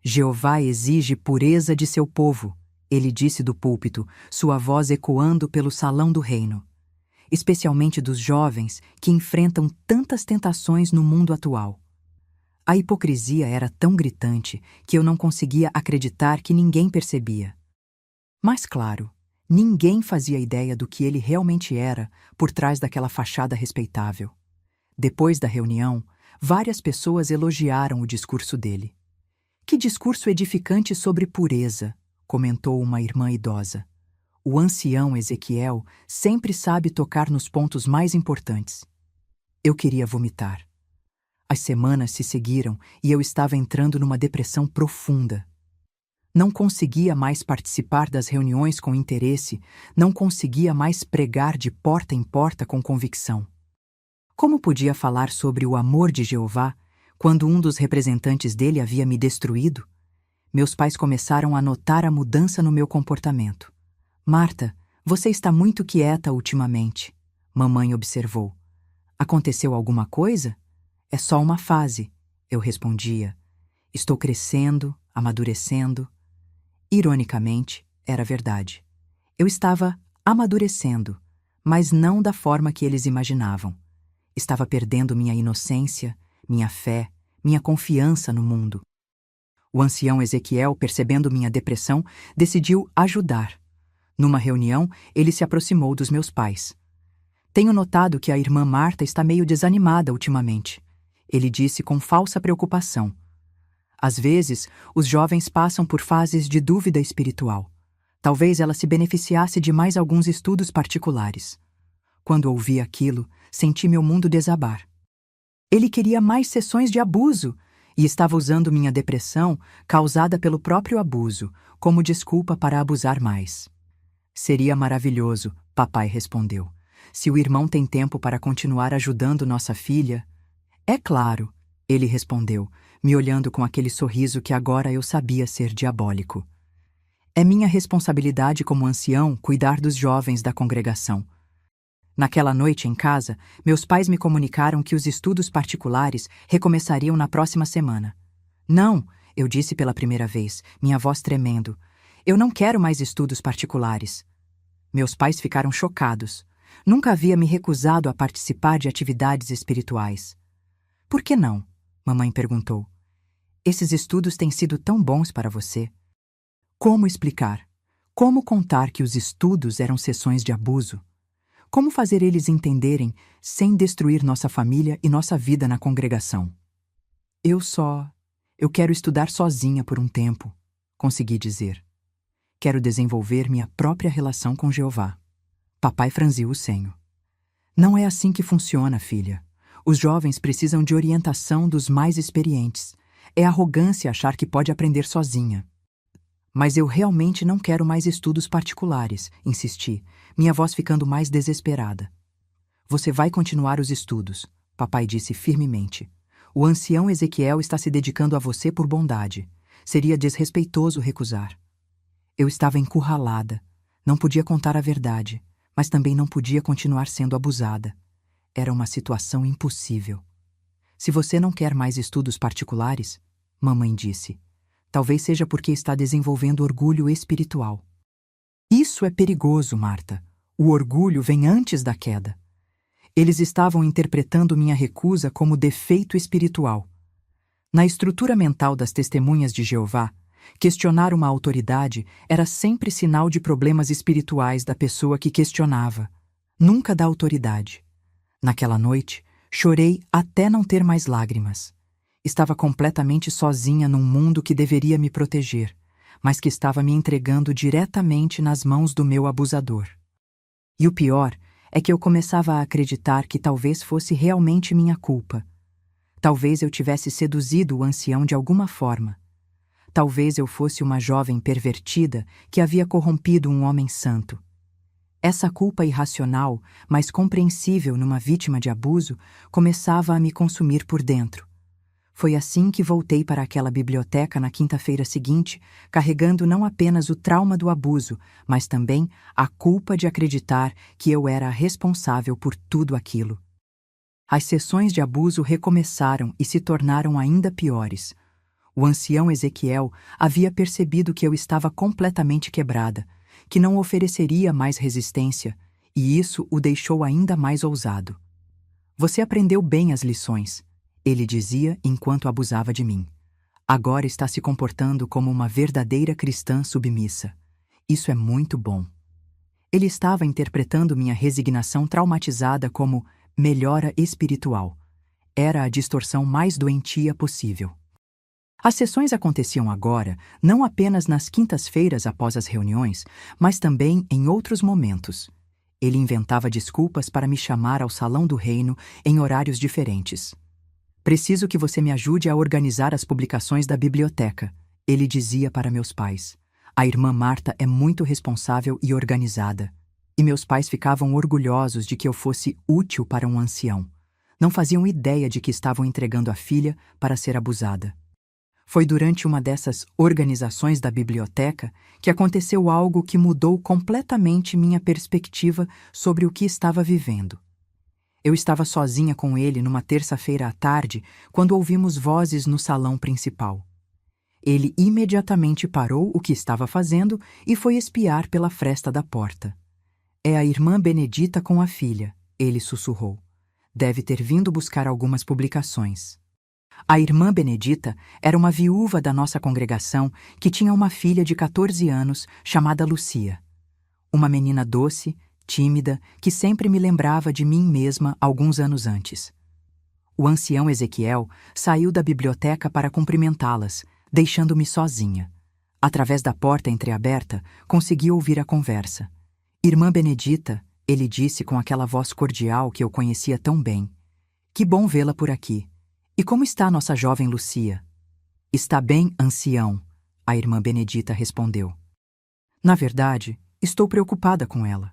Jeová exige pureza de seu povo, ele disse do púlpito, sua voz ecoando pelo salão do reino. Especialmente dos jovens que enfrentam tantas tentações no mundo atual. A hipocrisia era tão gritante que eu não conseguia acreditar que ninguém percebia. Mas claro, ninguém fazia ideia do que ele realmente era por trás daquela fachada respeitável. Depois da reunião, várias pessoas elogiaram o discurso dele. Que discurso edificante sobre pureza, comentou uma irmã idosa. O ancião Ezequiel sempre sabe tocar nos pontos mais importantes. Eu queria vomitar. As semanas se seguiram e eu estava entrando numa depressão profunda. Não conseguia mais participar das reuniões com interesse, não conseguia mais pregar de porta em porta com convicção. Como podia falar sobre o amor de Jeová quando um dos representantes dele havia me destruído? Meus pais começaram a notar a mudança no meu comportamento. Marta, você está muito quieta ultimamente, mamãe observou. Aconteceu alguma coisa? É só uma fase, eu respondia. Estou crescendo, amadurecendo. Ironicamente, era verdade. Eu estava amadurecendo, mas não da forma que eles imaginavam. Estava perdendo minha inocência, minha fé, minha confiança no mundo. O ancião Ezequiel, percebendo minha depressão, decidiu ajudar. Numa reunião, ele se aproximou dos meus pais. Tenho notado que a irmã Marta está meio desanimada ultimamente, ele disse com falsa preocupação. Às vezes, os jovens passam por fases de dúvida espiritual. Talvez ela se beneficiasse de mais alguns estudos particulares. Quando ouvi aquilo, senti meu mundo desabar. Ele queria mais sessões de abuso e estava usando minha depressão, causada pelo próprio abuso, como desculpa para abusar mais. Seria maravilhoso, papai respondeu. Se o irmão tem tempo para continuar ajudando nossa filha... É claro, ele respondeu, me olhando com aquele sorriso que agora eu sabia ser diabólico. É minha responsabilidade como ancião cuidar dos jovens da congregação. Naquela noite em casa, meus pais me comunicaram que os estudos particulares recomeçariam na próxima semana. Não, eu disse pela primeira vez, minha voz tremendo. Eu não quero mais estudos particulares. Meus pais ficaram chocados. Nunca havia me recusado a participar de atividades espirituais. Por que não? Mamãe perguntou. Esses estudos têm sido tão bons para você. Como explicar? Como contar que os estudos eram sessões de abuso? Como fazer eles entenderem sem destruir nossa família e nossa vida na congregação? Eu quero estudar sozinha por um tempo, consegui dizer. Quero desenvolver minha própria relação com Jeová. Papai franziu o senho. Não é assim que funciona, filha. Os jovens precisam de orientação dos mais experientes. É arrogância achar que pode aprender sozinha. Mas eu realmente não quero mais estudos particulares, insisti, minha voz ficando mais desesperada. Você vai continuar os estudos, papai disse firmemente. O ancião Ezequiel está se dedicando a você por bondade. Seria desrespeitoso recusar. Eu estava encurralada. Não podia contar a verdade, mas também não podia continuar sendo abusada. Era uma situação impossível. Se você não quer mais estudos particulares, mamãe disse, talvez seja porque está desenvolvendo orgulho espiritual. Isso é perigoso, Marta. O orgulho vem antes da queda. Eles estavam interpretando minha recusa como defeito espiritual. Na estrutura mental das testemunhas de Jeová, questionar uma autoridade era sempre sinal de problemas espirituais da pessoa que questionava, nunca da autoridade. Naquela noite, chorei até não ter mais lágrimas. Estava completamente sozinha num mundo que deveria me proteger, mas que estava me entregando diretamente nas mãos do meu abusador. E o pior é que eu começava a acreditar que talvez fosse realmente minha culpa. Talvez eu tivesse seduzido o ancião de alguma forma. Talvez eu fosse uma jovem pervertida que havia corrompido um homem santo. Essa culpa irracional, mas compreensível numa vítima de abuso, começava a me consumir por dentro. Foi assim que voltei para aquela biblioteca na quinta-feira seguinte, carregando não apenas o trauma do abuso, mas também a culpa de acreditar que eu era a responsável por tudo aquilo. As sessões de abuso recomeçaram e se tornaram ainda piores. O ancião Ezequiel havia percebido que eu estava completamente quebrada, que não ofereceria mais resistência, e isso o deixou ainda mais ousado. Você aprendeu bem as lições, ele dizia enquanto abusava de mim. Agora está se comportando como uma verdadeira cristã submissa. Isso é muito bom. Ele estava interpretando minha resignação traumatizada como melhora espiritual. Era a distorção mais doentia possível. As sessões aconteciam agora não apenas nas quintas-feiras após as reuniões, mas também em outros momentos. Ele inventava desculpas para me chamar ao salão do reino em horários diferentes. Preciso que você me ajude a organizar as publicações da biblioteca, ele dizia para meus pais. A irmã Marta é muito responsável e organizada. E meus pais ficavam orgulhosos de que eu fosse útil para um ancião. Não faziam ideia de que estavam entregando a filha para ser abusada. Foi durante uma dessas organizações da biblioteca que aconteceu algo que mudou completamente minha perspectiva sobre o que estava vivendo. Eu estava sozinha com ele numa terça-feira à tarde quando ouvimos vozes no salão principal. Ele imediatamente parou o que estava fazendo e foi espiar pela fresta da porta. É a irmã Benedita com a filha, ele sussurrou. Deve ter vindo buscar algumas publicações. A irmã Benedita era uma viúva da nossa congregação que tinha uma filha de 14 anos chamada Lucia. Uma menina doce, tímida, que sempre me lembrava de mim mesma alguns anos antes. O ancião Ezequiel saiu da biblioteca para cumprimentá-las, deixando-me sozinha. Através da porta entreaberta, consegui ouvir a conversa. Irmã Benedita, ele disse com aquela voz cordial que eu conhecia tão bem. Que bom vê-la por aqui. E como está nossa jovem Lucia? Está bem, ancião, a irmã Benedita respondeu. Na verdade, estou preocupada com ela.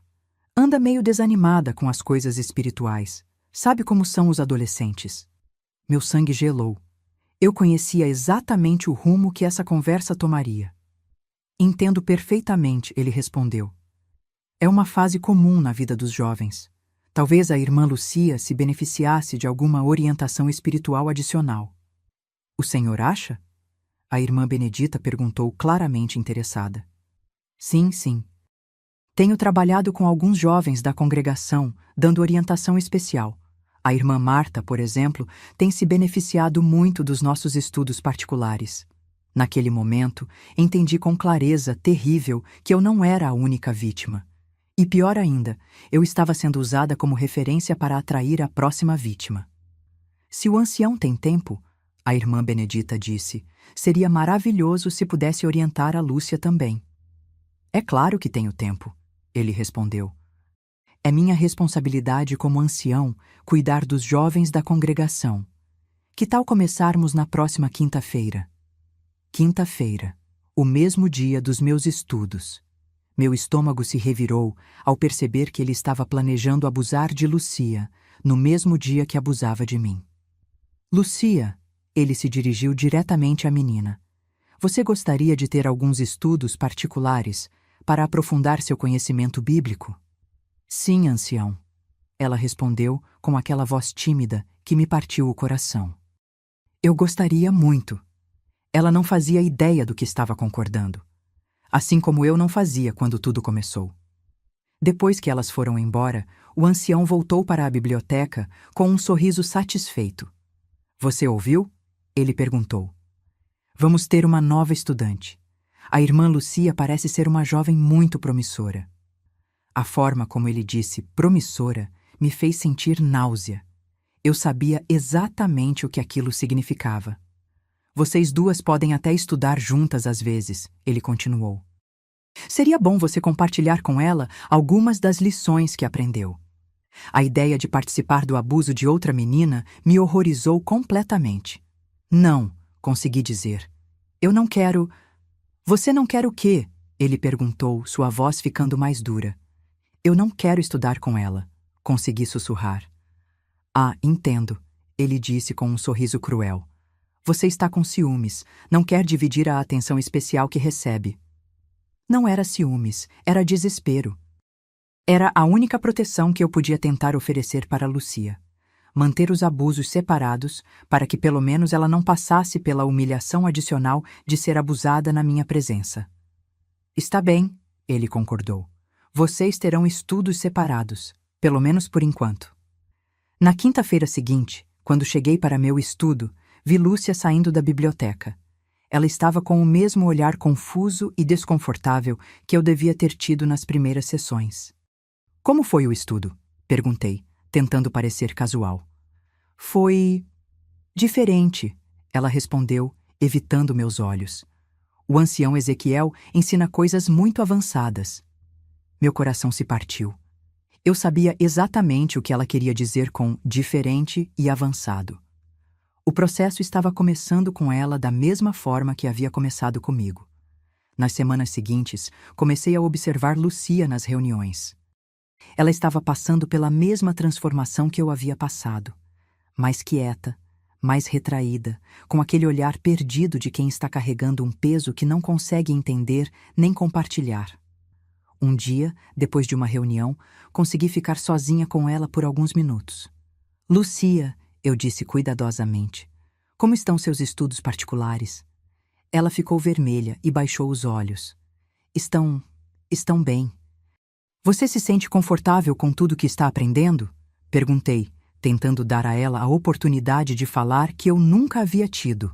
Anda meio desanimada com as coisas espirituais. Sabe como são os adolescentes? Meu sangue gelou. Eu conhecia exatamente o rumo que essa conversa tomaria. Entendo perfeitamente, ele respondeu. É uma fase comum na vida dos jovens. Talvez a irmã Lucia se beneficiasse de alguma orientação espiritual adicional. O senhor acha? A irmã Benedita perguntou claramente interessada. Sim, sim. Tenho trabalhado com alguns jovens da congregação, dando orientação especial. A irmã Marta, por exemplo, tem se beneficiado muito dos nossos estudos particulares. Naquele momento, entendi com clareza terrível que eu não era a única vítima. E pior ainda, eu estava sendo usada como referência para atrair a próxima vítima. Se o ancião tem tempo, a irmã Benedita disse, seria maravilhoso se pudesse orientar a Lúcia também. É claro que tenho tempo, ele respondeu. É minha responsabilidade como ancião cuidar dos jovens da congregação. Que tal começarmos na próxima quinta-feira? Quinta-feira, o mesmo dia dos meus estudos. Meu estômago se revirou ao perceber que ele estava planejando abusar de Lucia, no mesmo dia que abusava de mim. Lucia, ele se dirigiu diretamente à menina. Você gostaria de ter alguns estudos particulares para aprofundar seu conhecimento bíblico? Sim, ancião. Ela respondeu com aquela voz tímida que me partiu o coração. Eu gostaria muito. Ela não fazia ideia do que estava concordando. Assim como eu não fazia quando tudo começou. Depois que elas foram embora, o ancião voltou para a biblioteca com um sorriso satisfeito. Você ouviu? Ele perguntou. Vamos ter uma nova estudante. A irmã Lucia parece ser uma jovem muito promissora. A forma como ele disse promissora me fez sentir náusea. Eu sabia exatamente o que aquilo significava. Vocês duas podem até estudar juntas às vezes, ele continuou. Seria bom você compartilhar com ela algumas das lições que aprendeu. A ideia de participar do abuso de outra menina me horrorizou completamente. Não, consegui dizer. Eu não quero... Você não quer o quê? Ele perguntou, sua voz ficando mais dura. Eu não quero estudar com ela, consegui sussurrar. Ah, entendo, ele disse com um sorriso cruel. Você está com ciúmes, não quer dividir a atenção especial que recebe. Não era ciúmes, era desespero. Era a única proteção que eu podia tentar oferecer para Lucia. Manter os abusos separados para que pelo menos ela não passasse pela humilhação adicional de ser abusada na minha presença. Está bem, ele concordou. Vocês terão estudos separados, pelo menos por enquanto. Na quinta-feira seguinte, quando cheguei para meu estudo, vi Lúcia saindo da biblioteca. Ela estava com o mesmo olhar confuso e desconfortável que eu devia ter tido nas primeiras sessões. Como foi o estudo? Perguntei, tentando parecer casual. Foi... diferente, ela respondeu, evitando meus olhos. O ancião Ezequiel ensina coisas muito avançadas. Meu coração se partiu. Eu sabia exatamente o que ela queria dizer com diferente e avançado. O processo estava começando com ela da mesma forma que havia começado comigo. Nas semanas seguintes, comecei a observar Lucia nas reuniões. Ela estava passando pela mesma transformação que eu havia passado. Mais quieta, mais retraída, com aquele olhar perdido de quem está carregando um peso que não consegue entender nem compartilhar. Um dia, depois de uma reunião, consegui ficar sozinha com ela por alguns minutos. Lucia, eu disse cuidadosamente, como estão seus estudos particulares? Ela ficou vermelha e baixou os olhos. Estão bem. Você se sente confortável com tudo que está aprendendo? Perguntei, tentando dar a ela a oportunidade de falar que eu nunca havia tido.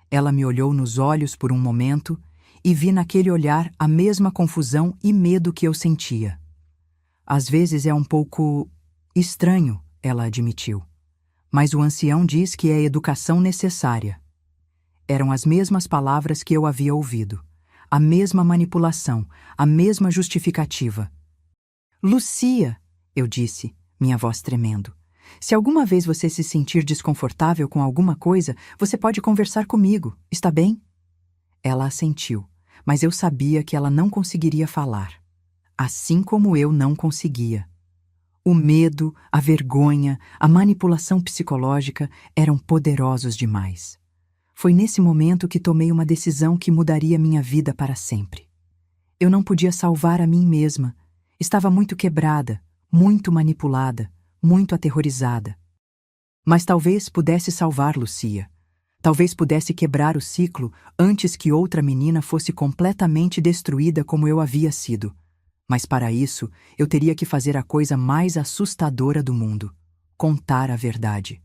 Ela me olhou nos olhos por um momento e vi naquele olhar a mesma confusão e medo que eu sentia. Às vezes é um pouco estranho, ela admitiu. Mas o ancião diz que é educação necessária. Eram as mesmas palavras que eu havia ouvido. A mesma manipulação, a mesma justificativa. Lucia, eu disse, minha voz tremendo. Se alguma vez você se sentir desconfortável com alguma coisa, você pode conversar comigo, está bem? Ela assentiu, mas eu sabia que ela não conseguiria falar. Assim como eu não conseguia. O medo, a vergonha, a manipulação psicológica eram poderosos demais. Foi nesse momento que tomei uma decisão que mudaria minha vida para sempre. Eu não podia salvar a mim mesma. Estava muito quebrada, muito manipulada, muito aterrorizada. Mas talvez pudesse salvar Lucia. Talvez pudesse quebrar o ciclo antes que outra menina fosse completamente destruída como eu havia sido. Mas para isso, eu teria que fazer a coisa mais assustadora do mundo: contar a verdade.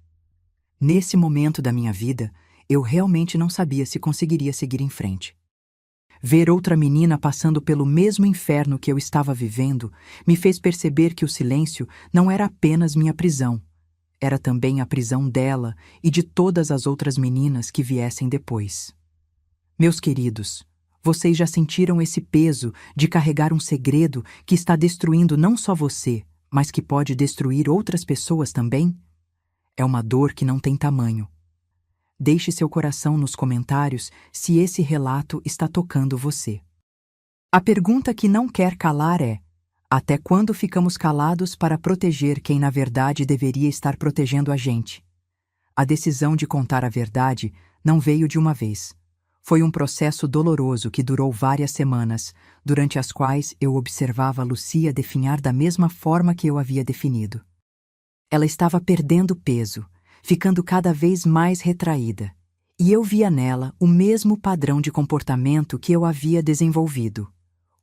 Nesse momento da minha vida, eu realmente não sabia se conseguiria seguir em frente. Ver outra menina passando pelo mesmo inferno que eu estava vivendo me fez perceber que o silêncio não era apenas minha prisão. Era também a prisão dela e de todas as outras meninas que viessem depois. Meus queridos, vocês já sentiram esse peso de carregar um segredo que está destruindo não só você, mas que pode destruir outras pessoas também? É uma dor que não tem tamanho. Deixe seu coração nos comentários se esse relato está tocando você. A pergunta que não quer calar é: até quando ficamos calados para proteger quem na verdade deveria estar protegendo a gente? A decisão de contar a verdade não veio de uma vez. Foi um processo doloroso que durou várias semanas, durante as quais eu observava Lucia definhar da mesma forma que eu havia definido. Ela estava perdendo peso, ficando cada vez mais retraída, e eu via nela o mesmo padrão de comportamento que eu havia desenvolvido.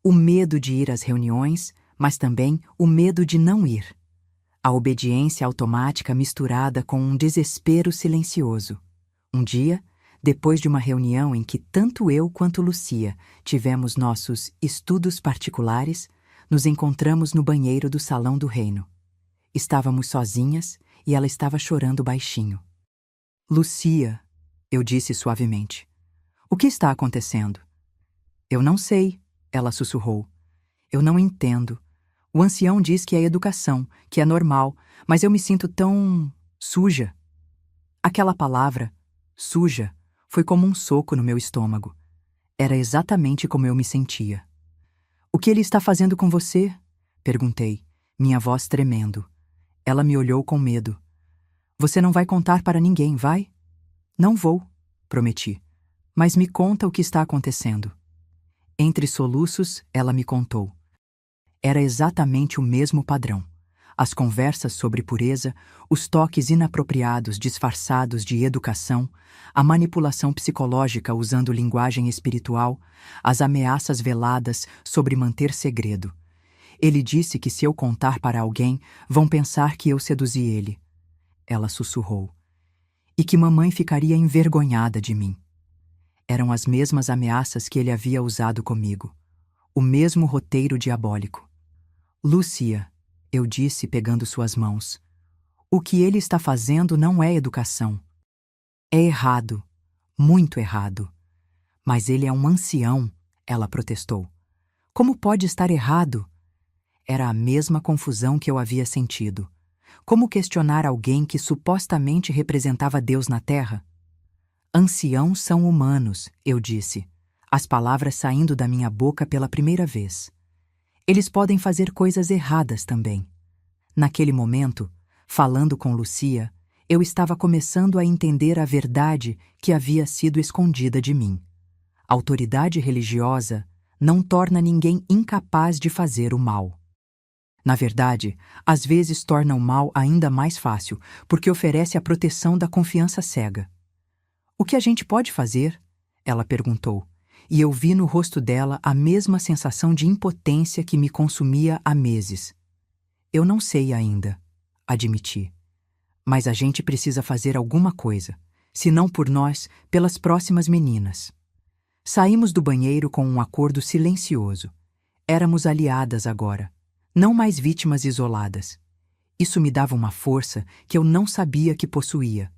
O medo de ir às reuniões, mas também o medo de não ir. A obediência automática misturada com um desespero silencioso. Um dia, depois de uma reunião em que tanto eu quanto Lucia tivemos nossos estudos particulares, nos encontramos no banheiro do Salão do Reino. Estávamos sozinhas e ela estava chorando baixinho. Lucia, eu disse suavemente, o que está acontecendo? Eu não sei, ela sussurrou. Eu não entendo. O ancião diz que é educação, que é normal, mas eu me sinto tão suja. Aquela palavra, suja, foi como um soco no meu estômago. Era exatamente como eu me sentia. O que ele está fazendo com você? Perguntei, minha voz tremendo. Ela me olhou com medo. Você não vai contar para ninguém, vai? Não vou, prometi. Mas me conta o que está acontecendo. Entre soluços, ela me contou. Era exatamente o mesmo padrão. As conversas sobre pureza, os toques inapropriados disfarçados de educação, a manipulação psicológica usando linguagem espiritual, as ameaças veladas sobre manter segredo. Ele disse que se eu contar para alguém, vão pensar que eu seduzi ele. Ela sussurrou. E que mamãe ficaria envergonhada de mim. Eram as mesmas ameaças que ele havia usado comigo. O mesmo roteiro diabólico. Lucia, eu disse pegando suas mãos, o que ele está fazendo não é educação. É errado, muito errado. Mas ele é um ancião, ela protestou. Como pode estar errado? Era a mesma confusão que eu havia sentido. Como questionar alguém que supostamente representava Deus na Terra? Anciãos são humanos, eu disse, as palavras saindo da minha boca pela primeira vez. Eles podem fazer coisas erradas também. Naquele momento, falando com Lucia, eu estava começando a entender a verdade que havia sido escondida de mim. A autoridade religiosa não torna ninguém incapaz de fazer o mal. Na verdade, às vezes torna o mal ainda mais fácil, porque oferece a proteção da confiança cega. O que a gente pode fazer? Ela perguntou, e eu vi no rosto dela a mesma sensação de impotência que me consumia há meses. Eu não sei ainda, admiti. Mas a gente precisa fazer alguma coisa, se não por nós, pelas próximas meninas. Saímos do banheiro com um acordo silencioso. Éramos aliadas agora, não mais vítimas isoladas. Isso me dava uma força que eu não sabia que possuía.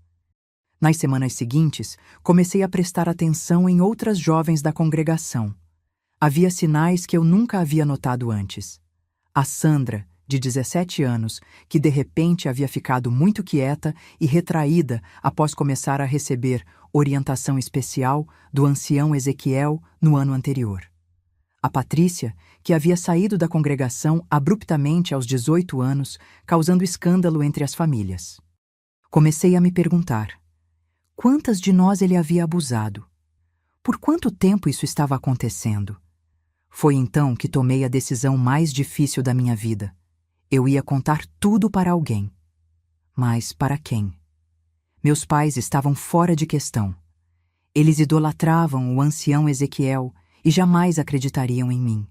Nas semanas seguintes, comecei a prestar atenção em outras jovens da congregação. Havia sinais que eu nunca havia notado antes. A Sandra, de 17 anos, que de repente havia ficado muito quieta e retraída após começar a receber orientação especial do ancião Ezequiel no ano anterior. A Patrícia, que havia saído da congregação abruptamente aos 18 anos, causando escândalo entre as famílias. Comecei a me perguntar: quantas de nós ele havia abusado? Por quanto tempo isso estava acontecendo? Foi então que tomei a decisão mais difícil da minha vida. Eu ia contar tudo para alguém. Mas para quem? Meus pais estavam fora de questão. Eles idolatravam o ancião Ezequiel e jamais acreditariam em mim.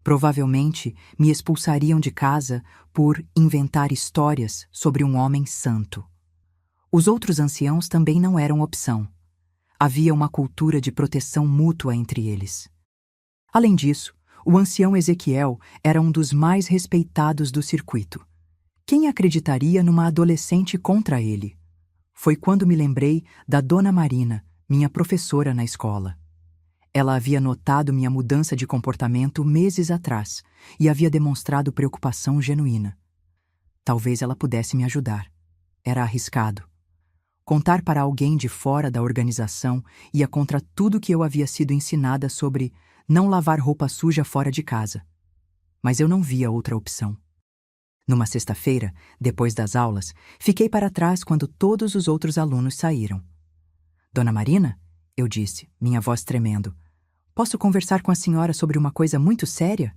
Provavelmente me expulsariam de casa por inventar histórias sobre um homem santo. Os outros anciãos também não eram opção. Havia uma cultura de proteção mútua entre eles. Além disso, o ancião Ezequiel era um dos mais respeitados do circuito. Quem acreditaria numa adolescente contra ele? Foi quando me lembrei da Dona Marina, minha professora na escola. Ela havia notado minha mudança de comportamento meses atrás e havia demonstrado preocupação genuína. Talvez ela pudesse me ajudar. Era arriscado. Contar para alguém de fora da organização ia contra tudo que eu havia sido ensinada sobre não lavar roupa suja fora de casa. Mas eu não via outra opção. Numa sexta-feira, depois das aulas, fiquei para trás quando todos os outros alunos saíram. Dona Marina, eu disse, minha voz tremendo, posso conversar com a senhora sobre uma coisa muito séria?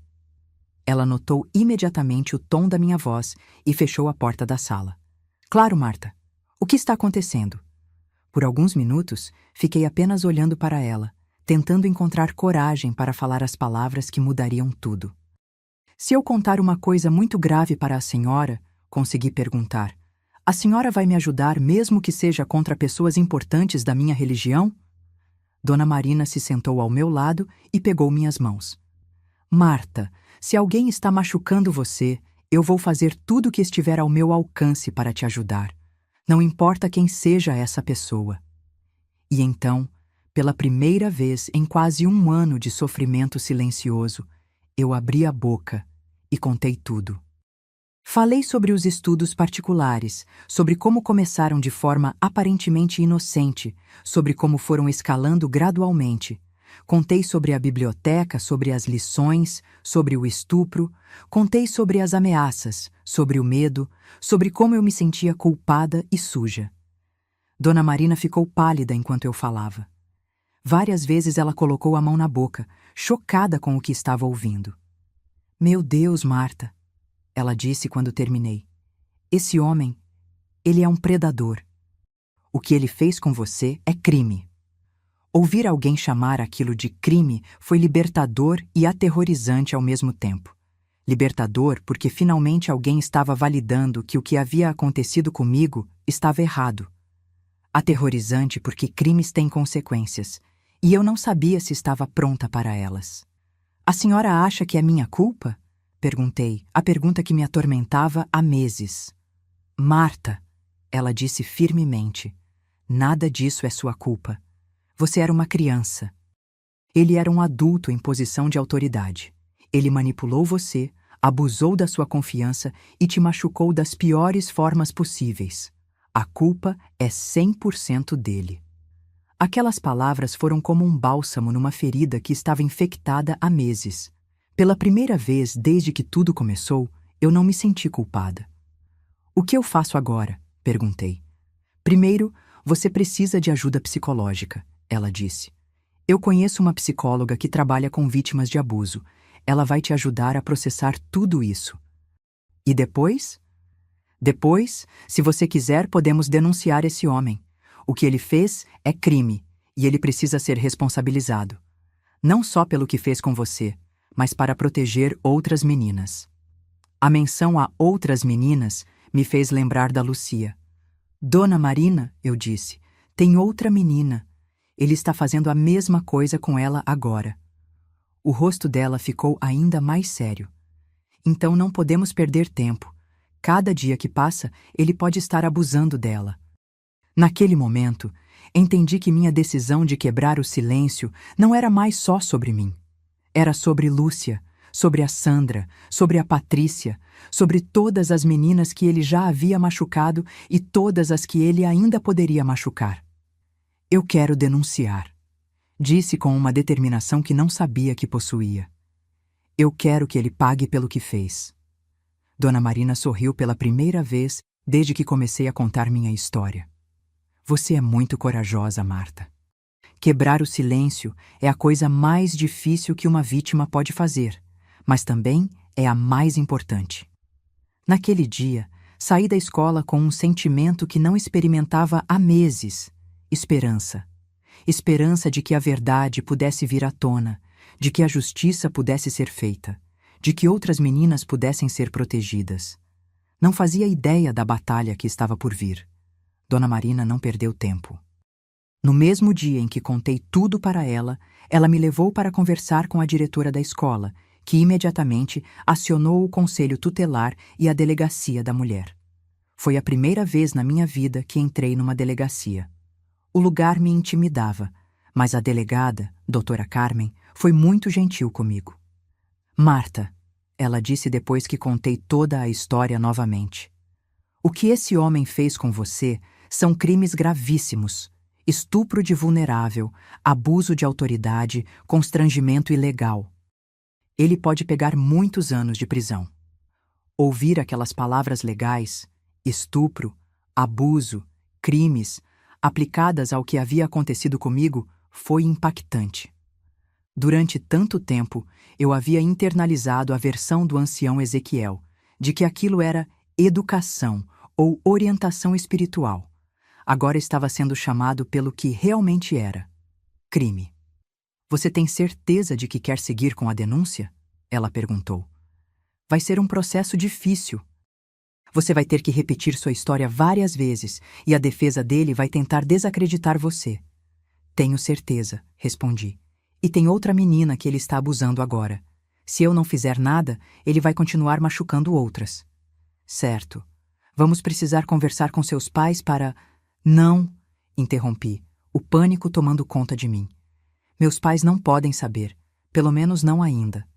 Ela notou imediatamente o tom da minha voz e fechou a porta da sala. Claro, Marta. O que está acontecendo? Por alguns minutos, fiquei apenas olhando para ela, tentando encontrar coragem para falar as palavras que mudariam tudo. Se eu contar uma coisa muito grave para a senhora, consegui perguntar, a senhora vai me ajudar mesmo que seja contra pessoas importantes da minha religião? Dona Marina se sentou ao meu lado e pegou minhas mãos. Marta, se alguém está machucando você, eu vou fazer tudo o que estiver ao meu alcance para te ajudar. Não importa quem seja essa pessoa. E então, pela primeira vez em quase 1 ano de sofrimento silencioso, eu abri a boca e contei tudo. Falei sobre os estudos particulares, sobre como começaram de forma aparentemente inocente, sobre como foram escalando gradualmente. Contei sobre a biblioteca, sobre as lições, sobre o estupro. Contei sobre as ameaças, sobre o medo, sobre como eu me sentia culpada e suja. Dona Marina ficou pálida enquanto eu falava. Várias vezes ela colocou a mão na boca, chocada com o que estava ouvindo. Meu Deus, Marta, ela disse quando terminei. Esse homem, ele é um predador. O que ele fez com você é crime. Ouvir alguém chamar aquilo de crime foi libertador e aterrorizante ao mesmo tempo. Libertador porque finalmente alguém estava validando que o que havia acontecido comigo estava errado. Aterrorizante porque crimes têm consequências, e eu não sabia se estava pronta para elas. A senhora acha que é minha culpa? Perguntei, a pergunta que me atormentava há meses. Marta, ela disse firmemente, nada disso é sua culpa. Você era uma criança. Ele era um adulto em posição de autoridade. Ele manipulou você, abusou da sua confiança e te machucou das piores formas possíveis. A culpa é 100% dele. Aquelas palavras foram como um bálsamo numa ferida que estava infectada há meses. Pela primeira vez desde que tudo começou, eu não me senti culpada. O que eu faço agora? Perguntei. Primeiro, você precisa de ajuda psicológica, ela disse. Eu conheço uma psicóloga que trabalha com vítimas de abuso. Ela vai te ajudar a processar tudo isso. E depois? Depois, se você quiser, podemos denunciar esse homem. O que ele fez é crime, e ele precisa ser responsabilizado. Não só pelo que fez com você, mas para proteger outras meninas. A menção a outras meninas me fez lembrar da Lucia. Dona Marina, eu disse, tem outra menina. Ele está fazendo a mesma coisa com ela agora. O rosto dela ficou ainda mais sério. Então não podemos perder tempo. Cada dia que passa, ele pode estar abusando dela. Naquele momento, entendi que minha decisão de quebrar o silêncio não era mais só sobre mim. Era sobre Lúcia, sobre a Sandra, sobre a Patrícia, sobre todas as meninas que ele já havia machucado e todas as que ele ainda poderia machucar. Eu quero denunciar, disse com uma determinação que não sabia que possuía. Eu quero que ele pague pelo que fez. Dona Marina sorriu pela primeira vez desde que comecei a contar minha história. Você é muito corajosa, Marta. Quebrar o silêncio é a coisa mais difícil que uma vítima pode fazer, mas também é a mais importante. Naquele dia, saí da escola com um sentimento que não experimentava há meses. Esperança. Esperança de que a verdade pudesse vir à tona, de que a justiça pudesse ser feita, de que outras meninas pudessem ser protegidas. Não fazia ideia da batalha que estava por vir. Dona Marina não perdeu tempo. No mesmo dia em que contei tudo para ela, ela me levou para conversar com a diretora da escola, que imediatamente acionou o conselho tutelar e a delegacia da mulher. Foi a primeira vez na minha vida que entrei numa delegacia. O lugar me intimidava, mas a delegada, doutora Carmen, foi muito gentil comigo. Marta, ela disse depois que contei toda a história novamente. O que esse homem fez com você são crimes gravíssimos: estupro de vulnerável, abuso de autoridade, constrangimento ilegal. Ele pode pegar muitos anos de prisão. Ouvir aquelas palavras legais, estupro, abuso, crimes, aplicadas ao que havia acontecido comigo, foi impactante. Durante tanto tempo, eu havia internalizado a versão do ancião Ezequiel, de que aquilo era educação ou orientação espiritual. Agora estava sendo chamado pelo que realmente era: crime. Você tem certeza de que quer seguir com a denúncia? Ela perguntou. Vai ser um processo difícil. Você vai ter que repetir sua história várias vezes e a defesa dele vai tentar desacreditar você. Tenho certeza, respondi. E tem outra menina que ele está abusando agora. Se eu não fizer nada, ele vai continuar machucando outras. Certo. Vamos precisar conversar com seus pais para... Não, interrompi, o pânico tomando conta de mim. Meus pais não podem saber, pelo menos não ainda.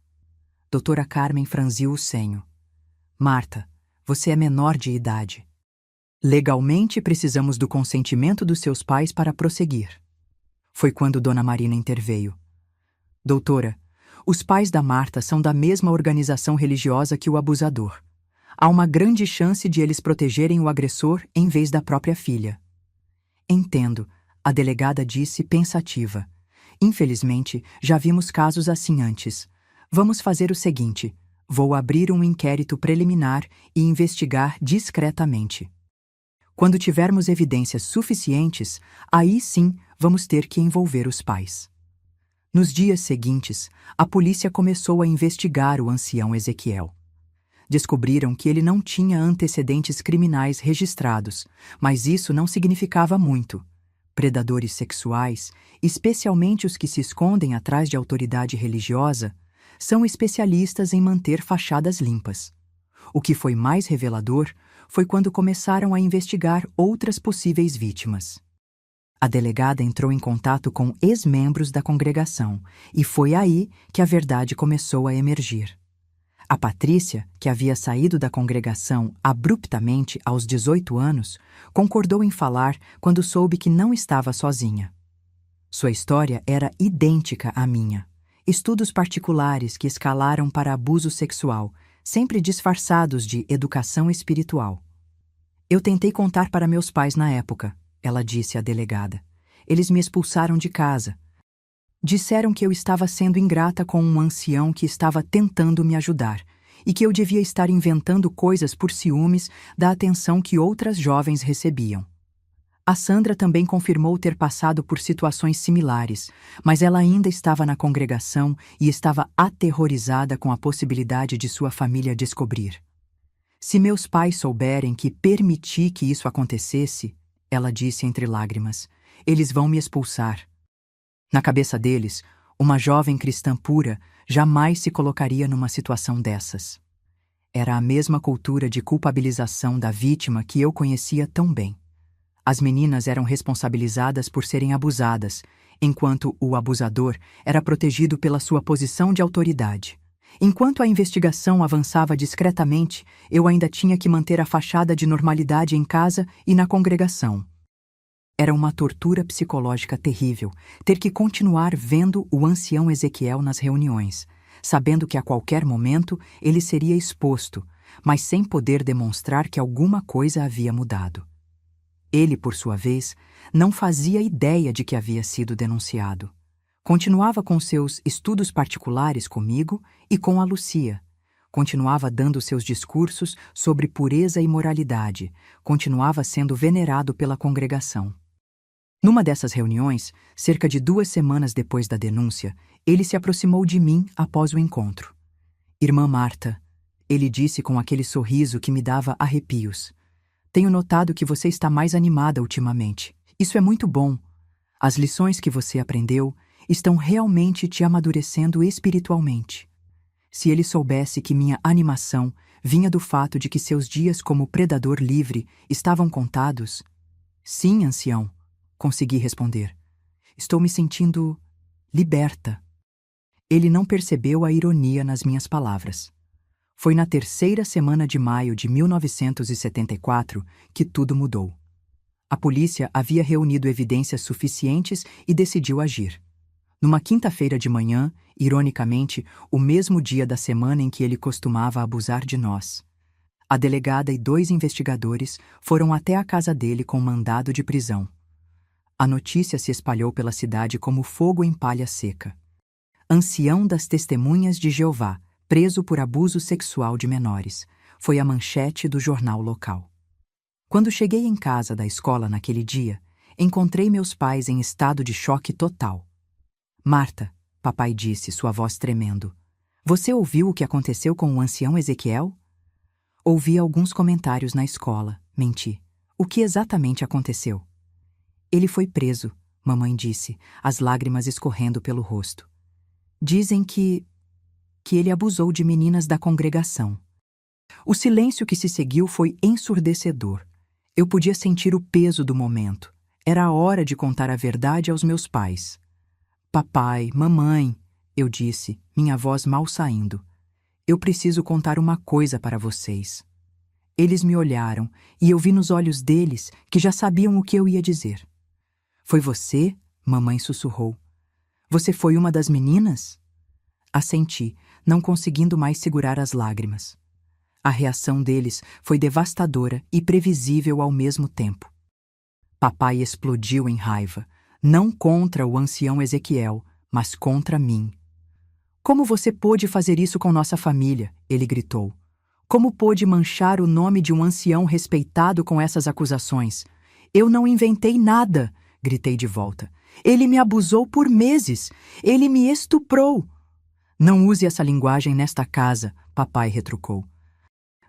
Doutora Carmen franziu o senho. Marta, você é menor de idade. Legalmente precisamos do consentimento dos seus pais para prosseguir. Foi quando Dona Marina interveio. Doutora, os pais da Marta são da mesma organização religiosa que o abusador. Há uma grande chance de eles protegerem o agressor em vez da própria filha. Entendo, a delegada disse pensativa. Infelizmente, já vimos casos assim antes. Vamos fazer o seguinte: vou abrir um inquérito preliminar e investigar discretamente. Quando tivermos evidências suficientes, aí sim vamos ter que envolver os pais. Nos dias seguintes, a polícia começou a investigar o ancião Ezequiel. Descobriram que ele não tinha antecedentes criminais registrados, mas isso não significava muito. Predadores sexuais, especialmente os que se escondem atrás de autoridade religiosa, são especialistas em manter fachadas limpas. O que foi mais revelador foi quando começaram a investigar outras possíveis vítimas. A delegada entrou em contato com ex-membros da congregação e foi aí que a verdade começou a emergir. A Patrícia, que havia saído da congregação abruptamente aos 18 anos, concordou em falar quando soube que não estava sozinha. Sua história era idêntica à minha. Estudos particulares que escalaram para abuso sexual, sempre disfarçados de educação espiritual. Eu tentei contar para meus pais na época, ela disse à delegada. Eles me expulsaram de casa. Disseram que eu estava sendo ingrata com um ancião que estava tentando me ajudar e que eu devia estar inventando coisas por ciúmes da atenção que outras jovens recebiam. A Sandra também confirmou ter passado por situações similares, mas ela ainda estava na congregação e estava aterrorizada com a possibilidade de sua família descobrir. Se meus pais souberem que permiti que isso acontecesse, ela disse entre lágrimas, eles vão me expulsar. Na cabeça deles, uma jovem cristã pura jamais se colocaria numa situação dessas. Era a mesma cultura de culpabilização da vítima que eu conhecia tão bem. As meninas eram responsabilizadas por serem abusadas, enquanto o abusador era protegido pela sua posição de autoridade. Enquanto a investigação avançava discretamente, eu ainda tinha que manter a fachada de normalidade em casa e na congregação. Era uma tortura psicológica terrível ter que continuar vendo o ancião Ezequiel nas reuniões, sabendo que a qualquer momento ele seria exposto, mas sem poder demonstrar que alguma coisa havia mudado. Ele, por sua vez, não fazia ideia de que havia sido denunciado. Continuava com seus estudos particulares comigo e com a Lucia. Continuava dando seus discursos sobre pureza e moralidade. Continuava sendo venerado pela congregação. Numa dessas reuniões, cerca de 2 semanas depois da denúncia, ele se aproximou de mim após o encontro. Irmã Marta, ele disse com aquele sorriso que me dava arrepios. Tenho notado que você está mais animada ultimamente. Isso é muito bom. As lições que você aprendeu estão realmente te amadurecendo espiritualmente. Se ele soubesse que minha animação vinha do fato de que seus dias como predador livre estavam contados... Sim, ancião, consegui responder. Estou me sentindo liberta. Ele não percebeu a ironia nas minhas palavras. Foi na terceira semana de maio de 1974 que tudo mudou. A polícia havia reunido evidências suficientes e decidiu agir. Numa quinta-feira de manhã, ironicamente, o mesmo dia da semana em que ele costumava abusar de nós, a delegada e 2 investigadores foram até a casa dele com mandado de prisão. A notícia se espalhou pela cidade como fogo em palha seca. Ancião das Testemunhas de Jeová, preso por abuso sexual de menores, foi a manchete do jornal local. Quando cheguei em casa da escola naquele dia, encontrei meus pais em estado de choque total. Marta, papai disse, sua voz tremendo, você ouviu o que aconteceu com o ancião Ezequiel? Ouvi alguns comentários na escola, menti. O que exatamente aconteceu? Ele foi preso, mamãe disse, as lágrimas escorrendo pelo rosto. Dizem que ele abusou de meninas da congregação. O silêncio que se seguiu foi ensurdecedor. Eu podia sentir o peso do momento. Era a hora de contar a verdade aos meus pais. Papai, mamãe, eu disse, minha voz mal saindo. Eu preciso contar uma coisa para vocês. Eles me olharam e eu vi nos olhos deles que já sabiam o que eu ia dizer. Foi você? Mamãe sussurrou. Você foi uma das meninas? Assenti, não conseguindo mais segurar as lágrimas. A reação deles foi devastadora e previsível ao mesmo tempo. Papai explodiu em raiva, não contra o ancião Ezequiel, mas contra mim. Como você pôde fazer isso com nossa família? Ele gritou. Como pôde manchar o nome de um ancião respeitado com essas acusações? Eu não inventei nada, gritei de volta. Ele me abusou por meses. Ele me estuprou. Não use essa linguagem nesta casa, papai retrucou.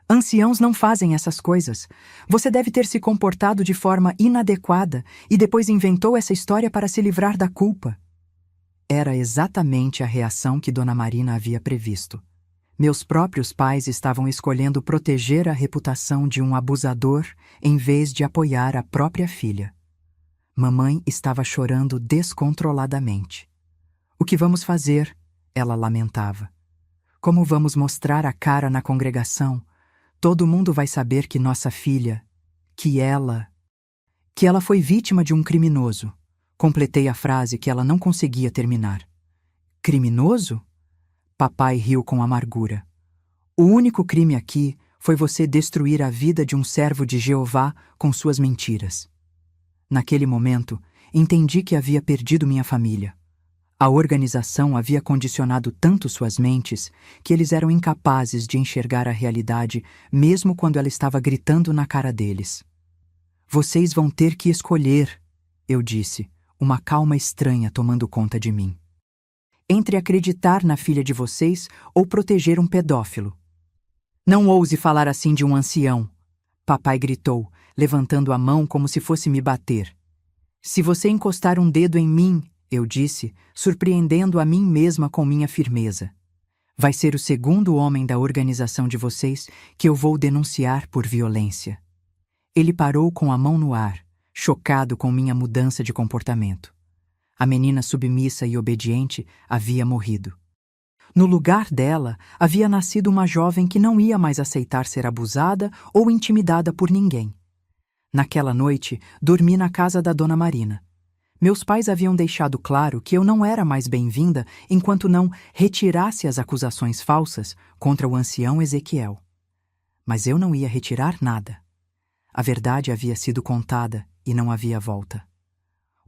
Anciãos não fazem essas coisas. Você deve ter se comportado de forma inadequada e depois inventou essa história para se livrar da culpa. Era exatamente a reação que Dona Marina havia previsto. Meus próprios pais estavam escolhendo proteger a reputação de um abusador em vez de apoiar a própria filha. Mamãe estava chorando descontroladamente. O que vamos fazer? Ela lamentava. Como vamos mostrar a cara na congregação? Todo mundo vai saber que nossa filha, que ela foi vítima de um criminoso. Completei a frase que ela não conseguia terminar. Criminoso? Papai riu com amargura. O único crime aqui foi você destruir a vida de um servo de Jeová com suas mentiras. Naquele momento, entendi que havia perdido minha família. A organização havia condicionado tanto suas mentes que eles eram incapazes de enxergar a realidade mesmo quando ela estava gritando na cara deles. Vocês vão ter que escolher, eu disse, uma calma estranha tomando conta de mim. Entre acreditar na filha de vocês ou proteger um pedófilo. Não ouse falar assim de um ancião, papai gritou, levantando a mão como se fosse me bater. Se você encostar um dedo em mim, eu disse, surpreendendo a mim mesma com minha firmeza. Vai ser o segundo homem da organização de vocês que eu vou denunciar por violência. Ele parou com a mão no ar, chocado com minha mudança de comportamento. A menina submissa e obediente havia morrido. No lugar dela, havia nascido uma jovem que não ia mais aceitar ser abusada ou intimidada por ninguém. Naquela noite, dormi na casa da Dona Marina. Meus pais haviam deixado claro que eu não era mais bem-vinda enquanto não retirasse as acusações falsas contra o ancião Ezequiel. Mas eu não ia retirar nada. A verdade havia sido contada e não havia volta.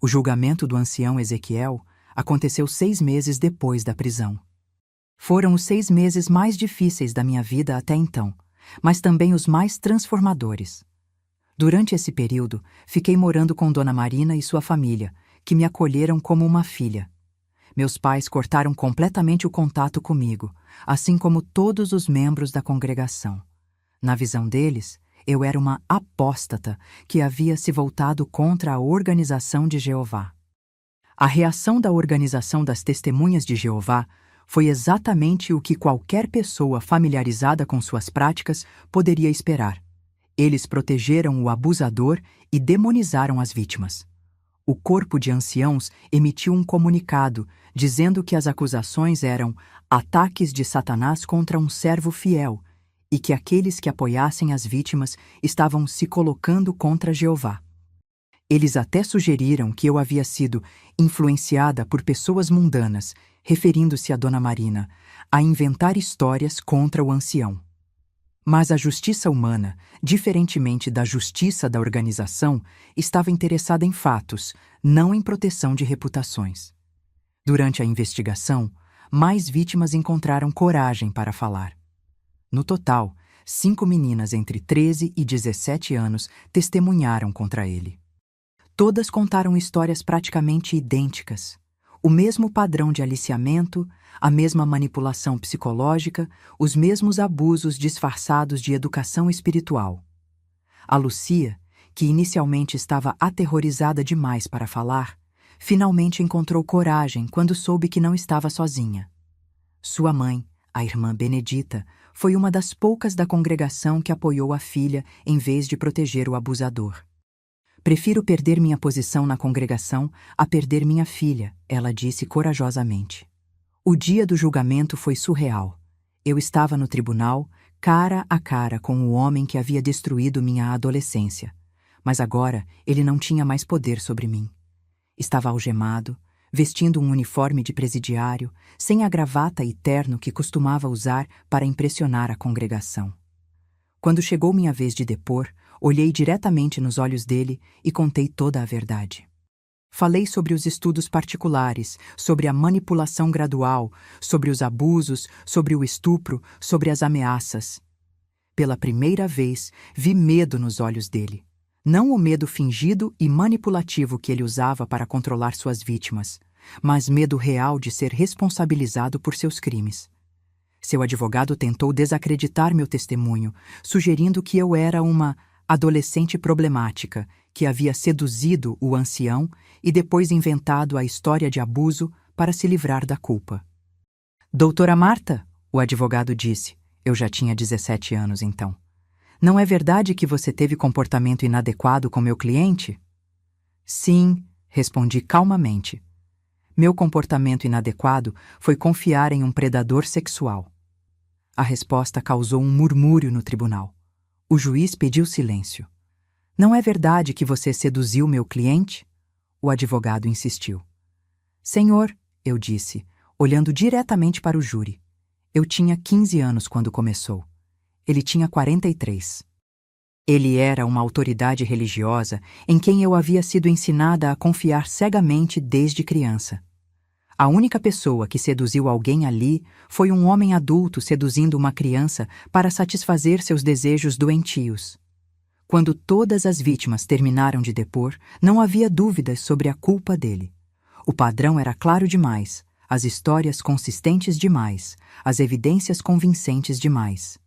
O julgamento do ancião Ezequiel aconteceu 6 meses depois da prisão. Foram os 6 meses mais difíceis da minha vida até então, mas também os mais transformadores. Durante esse período, fiquei morando com Dona Marina e sua família, que me acolheram como uma filha. Meus pais cortaram completamente o contato comigo, assim como todos os membros da congregação. Na visão deles, eu era uma apóstata que havia se voltado contra a organização de Jeová. A reação da organização das Testemunhas de Jeová foi exatamente o que qualquer pessoa familiarizada com suas práticas poderia esperar. Eles protegeram o abusador e demonizaram as vítimas. O corpo de anciãos emitiu um comunicado dizendo que as acusações eram ataques de Satanás contra um servo fiel e que aqueles que apoiassem as vítimas estavam se colocando contra Jeová. Eles até sugeriram que eu havia sido influenciada por pessoas mundanas, referindo-se a Dona Marina, a inventar histórias contra o ancião. Mas a justiça humana, diferentemente da justiça da organização, estava interessada em fatos, não em proteção de reputações. Durante a investigação, mais vítimas encontraram coragem para falar. No total, 5 meninas entre 13 e 17 anos testemunharam contra ele. Todas contaram histórias praticamente idênticas. O mesmo padrão de aliciamento, a mesma manipulação psicológica, os mesmos abusos disfarçados de educação espiritual. A Lucia, que inicialmente estava aterrorizada demais para falar, finalmente encontrou coragem quando soube que não estava sozinha. Sua mãe, a irmã Benedita, foi uma das poucas da congregação que apoiou a filha em vez de proteger o abusador. Prefiro perder minha posição na congregação a perder minha filha, ela disse corajosamente. O dia do julgamento foi surreal. Eu estava no tribunal, cara a cara com o homem que havia destruído minha adolescência. Mas agora ele não tinha mais poder sobre mim. Estava algemado, vestindo um uniforme de presidiário, sem a gravata e terno que costumava usar para impressionar a congregação. Quando chegou minha vez de depor, olhei diretamente nos olhos dele e contei toda a verdade. Falei sobre os estudos particulares, sobre a manipulação gradual, sobre os abusos, sobre o estupro, sobre as ameaças. Pela primeira vez, vi medo nos olhos dele. Não o medo fingido e manipulativo que ele usava para controlar suas vítimas, mas medo real de ser responsabilizado por seus crimes. Seu advogado tentou desacreditar meu testemunho, sugerindo que eu era uma adolescente problemática que havia seduzido o ancião e depois inventado a história de abuso para se livrar da culpa. Doutora Marta, o advogado disse, eu já tinha 17 anos então. Não é verdade que você teve comportamento inadequado com meu cliente? Sim, respondi calmamente. Meu comportamento inadequado foi confiar em um predador sexual. A resposta causou um murmúrio no tribunal. O juiz pediu silêncio. Não é verdade que você seduziu meu cliente? O advogado insistiu. Senhor, eu disse, olhando diretamente para o júri. Eu tinha 15 anos quando começou. Ele tinha 43. Ele era uma autoridade religiosa em quem eu havia sido ensinada a confiar cegamente desde criança. A única pessoa que seduziu alguém ali foi um homem adulto seduzindo uma criança para satisfazer seus desejos doentios. Quando todas as vítimas terminaram de depor, não havia dúvidas sobre a culpa dele. O padrão era claro demais, as histórias consistentes demais, as evidências convincentes demais.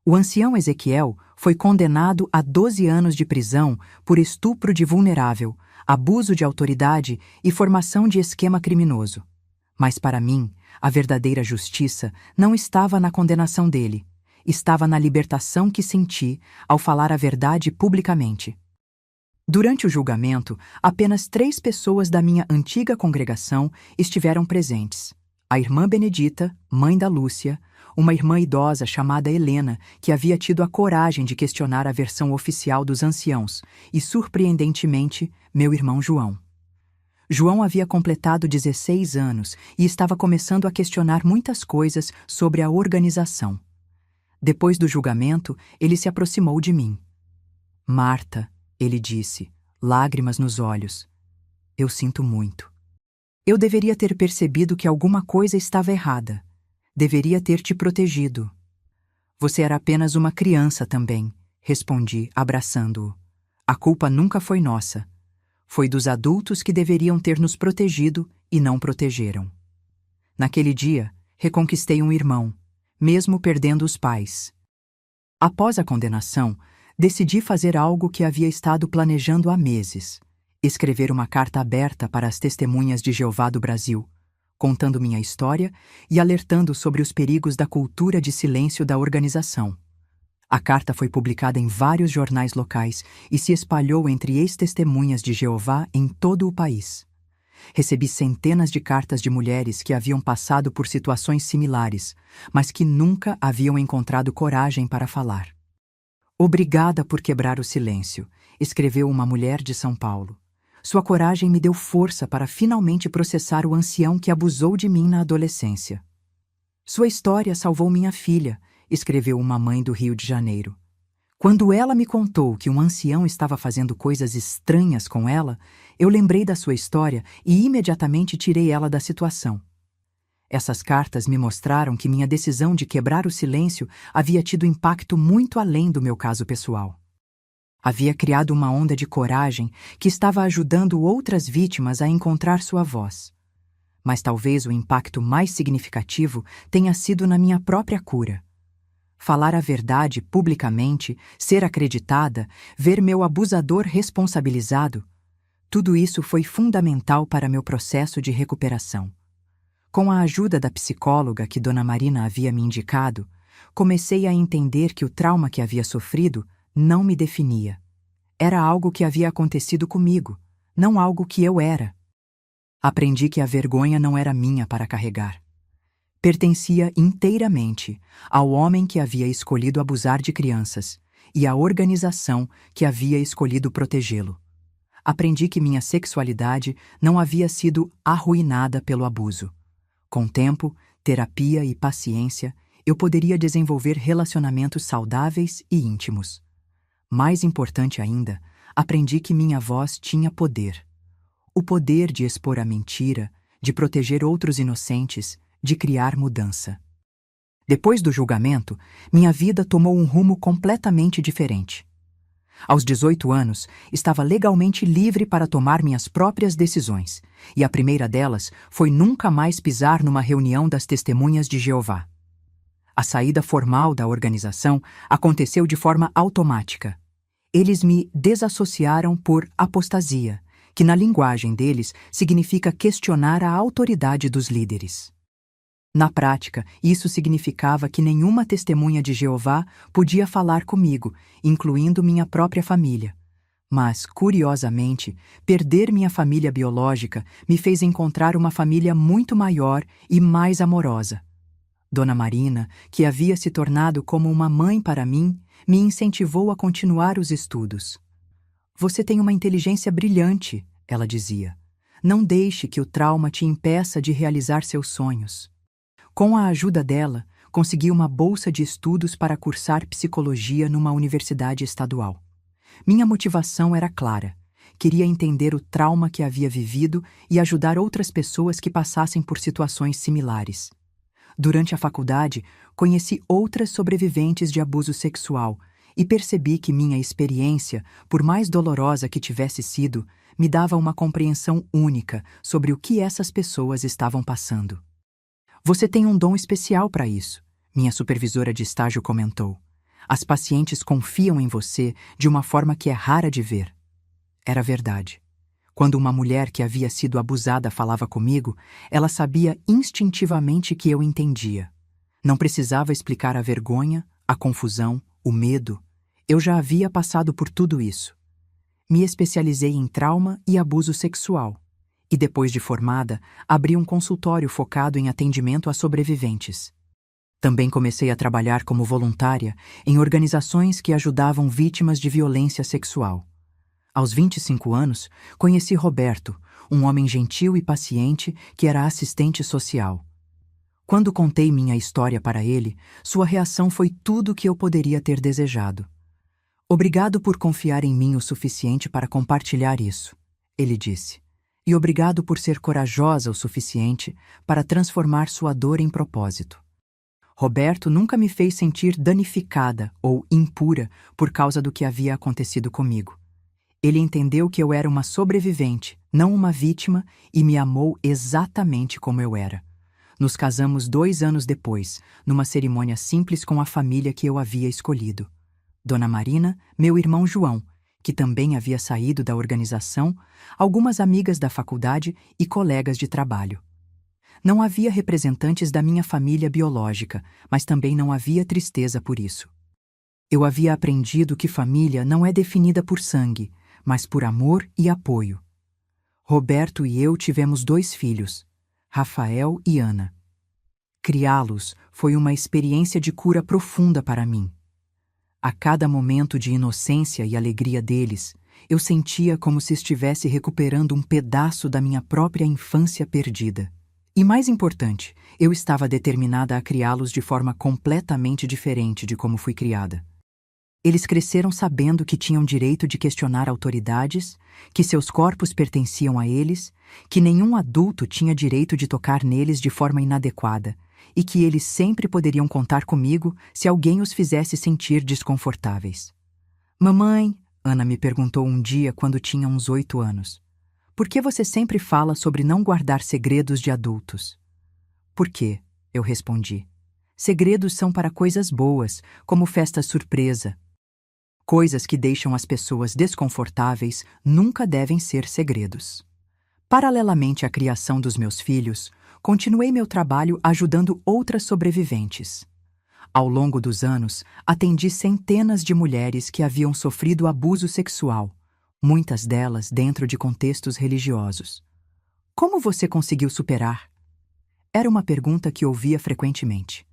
O ancião Ezequiel foi condenado a 12 anos de prisão por estupro de vulnerável, abuso de autoridade e formação de esquema criminoso. Mas para mim, a verdadeira justiça não estava na condenação dele, estava na libertação que senti ao falar a verdade publicamente. Durante o julgamento, apenas 3 pessoas da minha antiga congregação estiveram presentes. A irmã Benedita, mãe da Lúcia, uma irmã idosa chamada Helena, que havia tido a coragem de questionar a versão oficial dos anciãos, e, surpreendentemente, meu irmão João. João havia completado 16 anos e estava começando a questionar muitas coisas sobre a organização. Depois do julgamento, ele se aproximou de mim. Marta, ele disse, lágrimas nos olhos. Eu sinto muito. Eu deveria ter percebido que alguma coisa estava errada. Deveria ter te protegido. Você era apenas uma criança também, respondi, abraçando-o. A culpa nunca foi nossa. Foi dos adultos que deveriam ter nos protegido e não protegeram. Naquele dia, reconquistei um irmão, mesmo perdendo os pais. Após a condenação, decidi fazer algo que havia estado planejando há meses: escrever uma carta aberta para as testemunhas de Jeová do Brasil, contando minha história e alertando sobre os perigos da cultura de silêncio da organização. A carta foi publicada em vários jornais locais e se espalhou entre ex-testemunhas de Jeová em todo o país. Recebi centenas de cartas de mulheres que haviam passado por situações similares, mas que nunca haviam encontrado coragem para falar. Obrigada por quebrar o silêncio, escreveu uma mulher de São Paulo. Sua coragem me deu força para finalmente processar o ancião que abusou de mim na adolescência. Sua história salvou minha filha, escreveu uma mãe do Rio de Janeiro. Quando ela me contou que um ancião estava fazendo coisas estranhas com ela, eu lembrei da sua história e imediatamente tirei ela da situação. Essas cartas me mostraram que minha decisão de quebrar o silêncio havia tido impacto muito além do meu caso pessoal. Havia criado uma onda de coragem que estava ajudando outras vítimas a encontrar sua voz. Mas talvez o impacto mais significativo tenha sido na minha própria cura. Falar a verdade publicamente, ser acreditada, ver meu abusador responsabilizado, tudo isso foi fundamental para meu processo de recuperação. Com a ajuda da psicóloga que Dona Marina havia me indicado, comecei a entender que o trauma que havia sofrido não me definia. Era algo que havia acontecido comigo, não algo que eu era. Aprendi que a vergonha não era minha para carregar. Pertencia inteiramente ao homem que havia escolhido abusar de crianças e à organização que havia escolhido protegê-lo. Aprendi que minha sexualidade não havia sido arruinada pelo abuso. Com tempo, terapia e paciência, eu poderia desenvolver relacionamentos saudáveis e íntimos. Mais importante ainda, aprendi que minha voz tinha poder. O poder de expor a mentira, de proteger outros inocentes, de criar mudança. Depois do julgamento, minha vida tomou um rumo completamente diferente. Aos 18 anos, estava legalmente livre para tomar minhas próprias decisões, e a primeira delas foi nunca mais pisar numa reunião das Testemunhas de Jeová. A saída formal da organização aconteceu de forma automática. Eles me desassociaram por apostasia, que na linguagem deles significa questionar a autoridade dos líderes. Na prática, isso significava que nenhuma testemunha de Jeová podia falar comigo, incluindo minha própria família. Mas, curiosamente, perder minha família biológica me fez encontrar uma família muito maior e mais amorosa. Dona Marina, que havia se tornado como uma mãe para mim, me incentivou a continuar os estudos. Você tem uma inteligência brilhante, ela dizia. Não deixe que o trauma te impeça de realizar seus sonhos. Com a ajuda dela, consegui uma bolsa de estudos para cursar psicologia numa universidade estadual. Minha motivação era clara. Queria entender o trauma que havia vivido e ajudar outras pessoas que passassem por situações similares. Durante a faculdade, conheci outras sobreviventes de abuso sexual e percebi que minha experiência, por mais dolorosa que tivesse sido, me dava uma compreensão única sobre o que essas pessoas estavam passando. Você tem um dom especial para isso, minha supervisora de estágio comentou. As pacientes confiam em você de uma forma que é rara de ver. Era verdade. Quando uma mulher que havia sido abusada falava comigo, ela sabia instintivamente que eu entendia. Não precisava explicar a vergonha, a confusão, o medo. Eu já havia passado por tudo isso. Me especializei em trauma e abuso sexual. E depois de formada, abri um consultório focado em atendimento a sobreviventes. Também comecei a trabalhar como voluntária em organizações que ajudavam vítimas de violência sexual. Aos 25 anos, conheci Roberto, um homem gentil e paciente que era assistente social. Quando contei minha história para ele, sua reação foi tudo o que eu poderia ter desejado. Obrigado por confiar em mim o suficiente para compartilhar isso, ele disse. E obrigado por ser corajosa o suficiente para transformar sua dor em propósito. Roberto nunca me fez sentir danificada ou impura por causa do que havia acontecido comigo. Ele entendeu que eu era uma sobrevivente, não uma vítima, e me amou exatamente como eu era. Nos casamos 2 anos depois, numa cerimônia simples com a família que eu havia escolhido. Dona Marina, meu irmão João, que também havia saído da organização, algumas amigas da faculdade e colegas de trabalho. Não havia representantes da minha família biológica, mas também não havia tristeza por isso. Eu havia aprendido que família não é definida por sangue, mas por amor e apoio. Roberto e eu tivemos 2 filhos, Rafael e Ana. Criá-los foi uma experiência de cura profunda para mim. A cada momento de inocência e alegria deles, eu sentia como se estivesse recuperando um pedaço da minha própria infância perdida. E mais importante, eu estava determinada a criá-los de forma completamente diferente de como fui criada. Eles cresceram sabendo que tinham direito de questionar autoridades, que seus corpos pertenciam a eles, que nenhum adulto tinha direito de tocar neles de forma inadequada, e que eles sempre poderiam contar comigo se alguém os fizesse sentir desconfortáveis. Mamãe, Ana me perguntou um dia quando tinha uns 8 anos, por que você sempre fala sobre não guardar segredos de adultos? Por quê? Eu respondi. Segredos são para coisas boas, como festa surpresa. Coisas que deixam as pessoas desconfortáveis nunca devem ser segredos. Paralelamente à criação dos meus filhos, continuei meu trabalho ajudando outras sobreviventes. Ao longo dos anos, atendi centenas de mulheres que haviam sofrido abuso sexual, muitas delas dentro de contextos religiosos. Como você conseguiu superar? Era uma pergunta que ouvia frequentemente.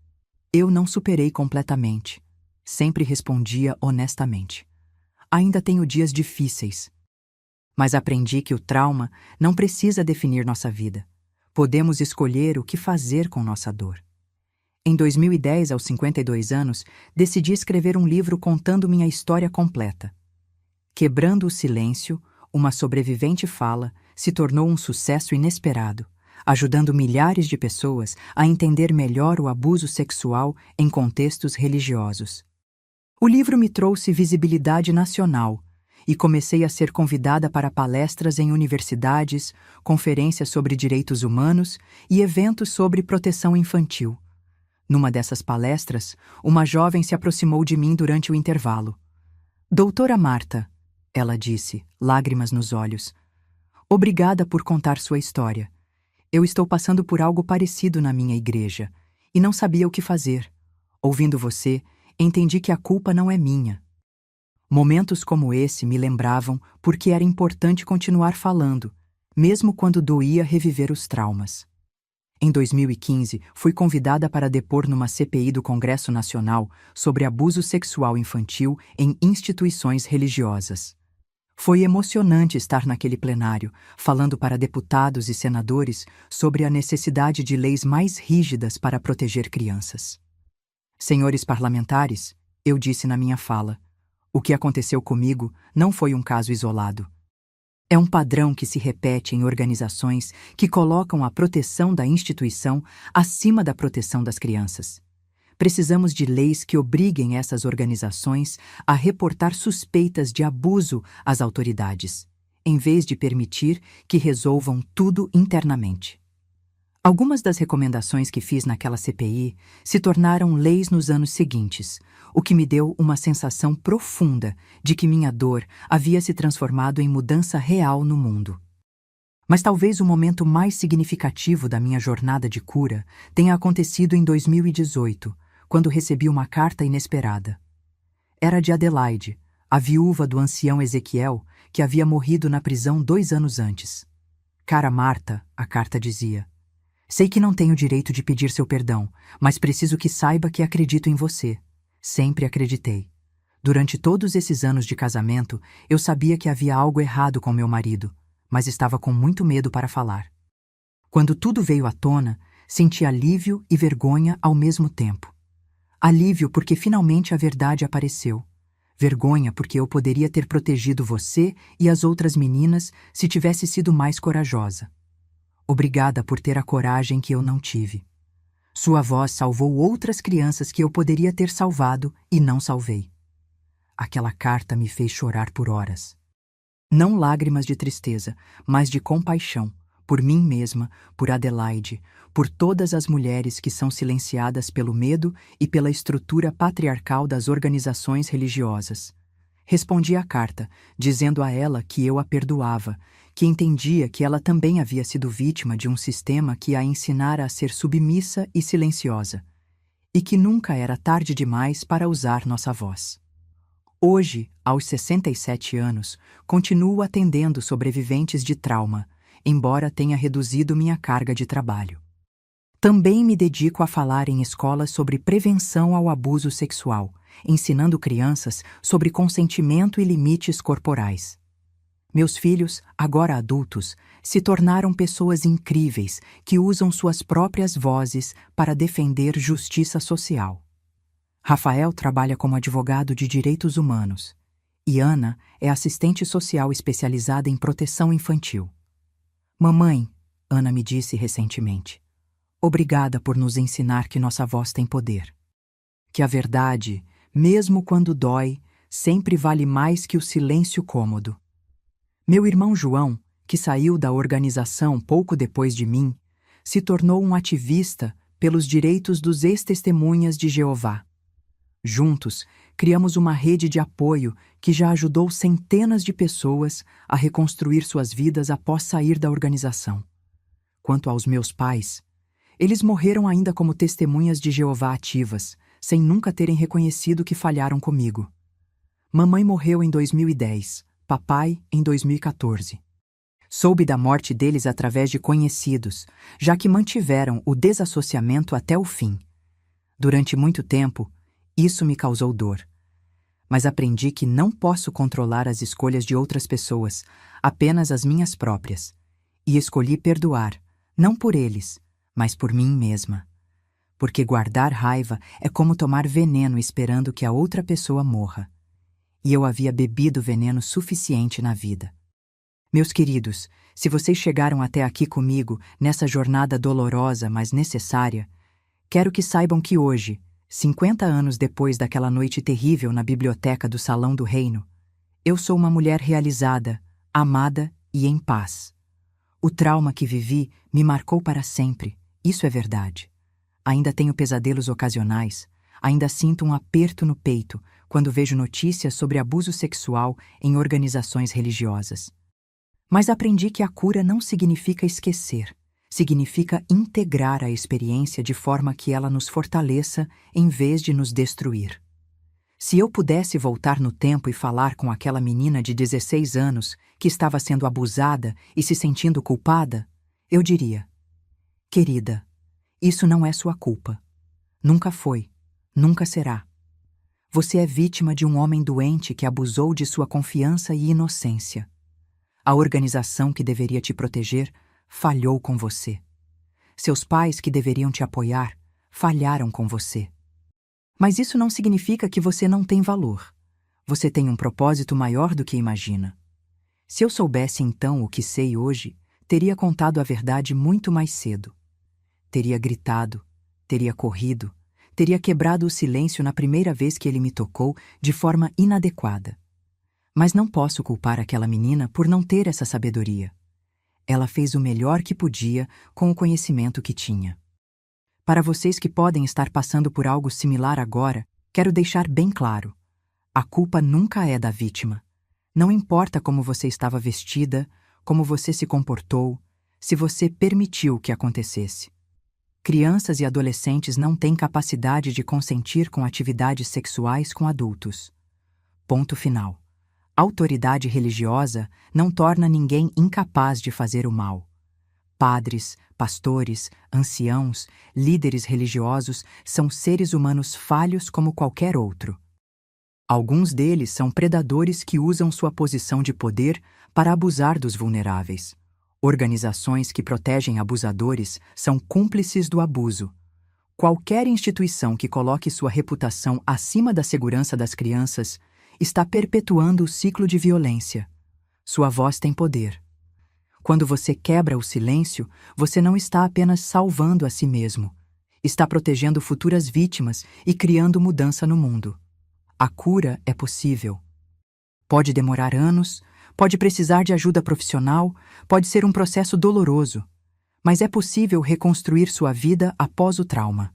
Eu não superei completamente. Sempre respondia honestamente. Ainda tenho dias difíceis. Mas aprendi que o trauma não precisa definir nossa vida. Podemos escolher o que fazer com nossa dor. Em 2010, aos 52 anos, decidi escrever um livro contando minha história completa. Quebrando o silêncio, uma sobrevivente fala, se tornou um sucesso inesperado, ajudando milhares de pessoas a entender melhor o abuso sexual em contextos religiosos. O livro me trouxe visibilidade nacional e comecei a ser convidada para palestras em universidades, conferências sobre direitos humanos e eventos sobre proteção infantil. Numa dessas palestras, uma jovem se aproximou de mim durante o intervalo. Doutora Marta, ela disse, lágrimas nos olhos. Obrigada por contar sua história. Eu estou passando por algo parecido na minha igreja e não sabia o que fazer. Ouvindo você, entendi que a culpa não é minha. Momentos como esse me lembravam porque era importante continuar falando, mesmo quando doía reviver os traumas. Em 2015, fui convidada para depor numa CPI do Congresso Nacional sobre abuso sexual infantil em instituições religiosas. Foi emocionante estar naquele plenário, falando para deputados e senadores sobre a necessidade de leis mais rígidas para proteger crianças. Senhores parlamentares, eu disse na minha fala, o que aconteceu comigo não foi um caso isolado. É um padrão que se repete em organizações que colocam a proteção da instituição acima da proteção das crianças. Precisamos de leis que obriguem essas organizações a reportar suspeitas de abuso às autoridades, em vez de permitir que resolvam tudo internamente. Algumas das recomendações que fiz naquela CPI se tornaram leis nos anos seguintes, o que me deu uma sensação profunda de que minha dor havia se transformado em mudança real no mundo. Mas talvez o momento mais significativo da minha jornada de cura tenha acontecido em 2018, quando recebi uma carta inesperada. Era de Adelaide, a viúva do ancião Ezequiel, que havia morrido na prisão 2 anos antes. Cara Marta, a carta dizia, sei que não tenho direito de pedir seu perdão, mas preciso que saiba que acredito em você. Sempre acreditei. Durante todos esses anos de casamento, eu sabia que havia algo errado com meu marido, mas estava com muito medo para falar. Quando tudo veio à tona, senti alívio e vergonha ao mesmo tempo. Alívio porque finalmente a verdade apareceu. Vergonha porque eu poderia ter protegido você e as outras meninas se tivesse sido mais corajosa. Obrigada por ter a coragem que eu não tive. Sua voz salvou outras crianças que eu poderia ter salvado e não salvei. Aquela carta me fez chorar por horas. Não lágrimas de tristeza, mas de compaixão, por mim mesma, por Adelaide, por todas as mulheres que são silenciadas pelo medo e pela estrutura patriarcal das organizações religiosas. Respondi à carta, dizendo a ela que eu a perdoava, que entendia que ela também havia sido vítima de um sistema que a ensinara a ser submissa e silenciosa, e que nunca era tarde demais para usar nossa voz. Hoje, aos 67 anos, continuo atendendo sobreviventes de trauma, embora tenha reduzido minha carga de trabalho. Também me dedico a falar em escolas sobre prevenção ao abuso sexual, ensinando crianças sobre consentimento e limites corporais. Meus filhos, agora adultos, se tornaram pessoas incríveis que usam suas próprias vozes para defender justiça social. Rafael trabalha como advogado de direitos humanos e Ana é assistente social especializada em proteção infantil. Mamãe, Ana me disse recentemente, obrigada por nos ensinar que nossa voz tem poder. Que a verdade, mesmo quando dói, sempre vale mais que o silêncio cômodo. Meu irmão João, que saiu da organização pouco depois de mim, se tornou um ativista pelos direitos dos ex-testemunhas de Jeová. Juntos, criamos uma rede de apoio que já ajudou centenas de pessoas a reconstruir suas vidas após sair da organização. Quanto aos meus pais, eles morreram ainda como testemunhas de Jeová ativas, sem nunca terem reconhecido que falharam comigo. Mamãe morreu em 2010, papai em 2014. Soube da morte deles através de conhecidos, já que mantiveram o desassociamento até o fim. Durante muito tempo, isso me causou dor. Mas aprendi que não posso controlar as escolhas de outras pessoas, apenas as minhas próprias. E escolhi perdoar, não por eles, mas por mim mesma. Porque guardar raiva é como tomar veneno esperando que a outra pessoa morra. E eu havia bebido veneno suficiente na vida. Meus queridos, se vocês chegaram até aqui comigo, nessa jornada dolorosa, mas necessária, quero que saibam que hoje, 50 anos depois daquela noite terrível na biblioteca do Salão do Reino, eu sou uma mulher realizada, amada e em paz. O trauma que vivi me marcou para sempre, isso é verdade. Ainda tenho pesadelos ocasionais, ainda sinto um aperto no peito quando vejo notícias sobre abuso sexual em organizações religiosas. Mas aprendi que a cura não significa esquecer, significa integrar a experiência de forma que ela nos fortaleça em vez de nos destruir. Se eu pudesse voltar no tempo e falar com aquela menina de 16 anos que estava sendo abusada e se sentindo culpada, eu diria: querida, isso não é sua culpa. Nunca foi, nunca será. Você é vítima de um homem doente que abusou de sua confiança e inocência. A organização que deveria te proteger falhou com você. Seus pais que deveriam te apoiar falharam com você. Mas isso não significa que você não tem valor. Você tem um propósito maior do que imagina. Se eu soubesse então o que sei hoje, teria contado a verdade muito mais cedo. Teria gritado, teria corrido, teria quebrado o silêncio na primeira vez que ele me tocou de forma inadequada. Mas não posso culpar aquela menina por não ter essa sabedoria. Ela fez o melhor que podia com o conhecimento que tinha. Para vocês que podem estar passando por algo similar agora, quero deixar bem claro: a culpa nunca é da vítima. Não importa como você estava vestida, como você se comportou, se você permitiu que acontecesse. Crianças e adolescentes não têm capacidade de consentir com atividades sexuais com adultos. Ponto final. Autoridade religiosa não torna ninguém incapaz de fazer o mal. Padres, pastores, anciãos, líderes religiosos são seres humanos falhos como qualquer outro. Alguns deles são predadores que usam sua posição de poder para abusar dos vulneráveis. Organizações que protegem abusadores são cúmplices do abuso. Qualquer instituição que coloque sua reputação acima da segurança das crianças está perpetuando o ciclo de violência. Sua voz tem poder. Quando você quebra o silêncio, você não está apenas salvando a si mesmo. Está protegendo futuras vítimas e criando mudança no mundo. A cura é possível. Pode demorar anos, pode precisar de ajuda profissional, pode ser um processo doloroso, mas é possível reconstruir sua vida após o trauma.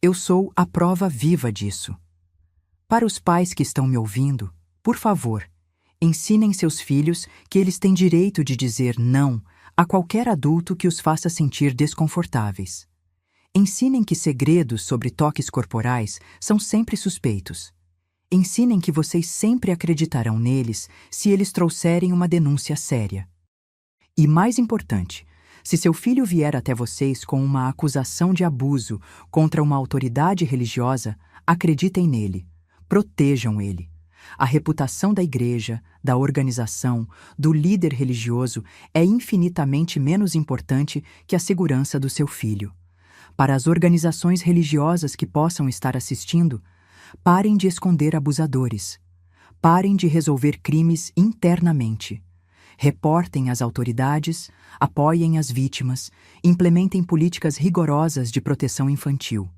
Eu sou a prova viva disso. Para os pais que estão me ouvindo, por favor, ensinem seus filhos que eles têm direito de dizer não a qualquer adulto que os faça sentir desconfortáveis. Ensinem que segredos sobre toques corporais são sempre suspeitos. Ensinem que vocês sempre acreditarão neles se eles trouxerem uma denúncia séria. E mais importante, se seu filho vier até vocês com uma acusação de abuso contra uma autoridade religiosa, acreditem nele, protejam ele. A reputação da igreja, da organização, do líder religioso é infinitamente menos importante que a segurança do seu filho. Para as organizações religiosas que possam estar assistindo, parem de esconder abusadores. Parem de resolver crimes internamente. Reportem as autoridades, apoiem as vítimas, implementem políticas rigorosas de proteção infantil.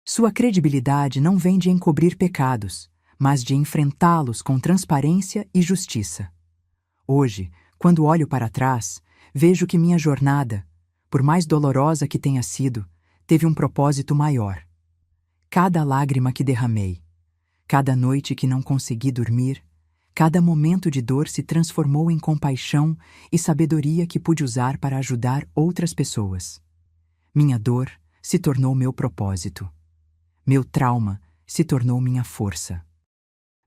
Sua credibilidade não vem de encobrir pecados, mas de enfrentá-los com transparência e justiça. Hoje, quando olho para trás, vejo que minha jornada, por mais dolorosa que tenha sido, teve um propósito maior. Cada lágrima que derramei, cada noite que não consegui dormir, cada momento de dor se transformou em compaixão e sabedoria que pude usar para ajudar outras pessoas. Minha dor se tornou meu propósito. Meu trauma se tornou minha força.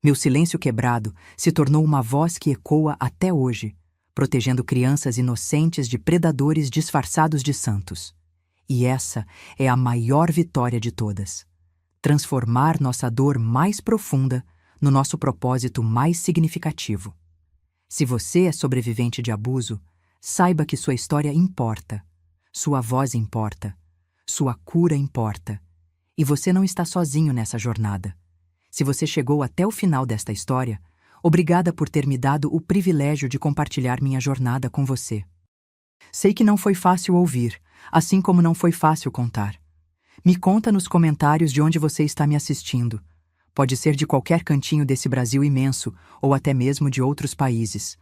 Meu silêncio quebrado se tornou uma voz que ecoa até hoje, protegendo crianças inocentes de predadores disfarçados de santos. E essa é a maior vitória de todas: transformar nossa dor mais profunda no nosso propósito mais significativo. Se você é sobrevivente de abuso, saiba que sua história importa, sua voz importa, sua cura importa, e você não está sozinho nessa jornada. Se você chegou até o final desta história, obrigada por ter me dado o privilégio de compartilhar minha jornada com você. Sei que não foi fácil ouvir, assim como não foi fácil contar. Me conta nos comentários de onde você está me assistindo. Pode ser de qualquer cantinho desse Brasil imenso, ou até mesmo de outros países.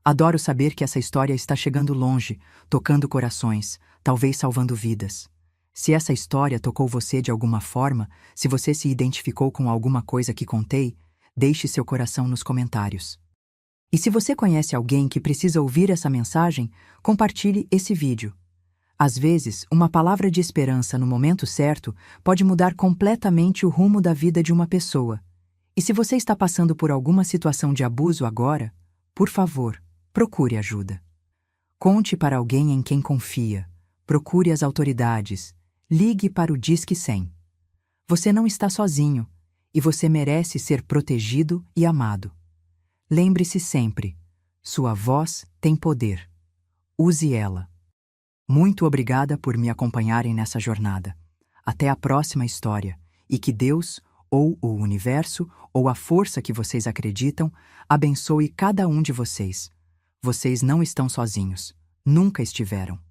Adoro saber que essa história está chegando longe, tocando corações, talvez salvando vidas. Se essa história tocou você de alguma forma, se você se identificou com alguma coisa que contei, deixe seu coração nos comentários. E se você conhece alguém que precisa ouvir essa mensagem, compartilhe esse vídeo. Às vezes, uma palavra de esperança no momento certo pode mudar completamente o rumo da vida de uma pessoa. E se você está passando por alguma situação de abuso agora, por favor, procure ajuda. Conte para alguém em quem confia. Procure as autoridades. Ligue para o Disque 100. Você não está sozinho e você merece ser protegido e amado. Lembre-se sempre, sua voz tem poder. Use ela. Muito obrigada por me acompanharem nessa jornada. Até a próxima história e que Deus, ou o universo, ou a força que vocês acreditam, abençoe cada um de vocês. Vocês não estão sozinhos. Nunca estiveram.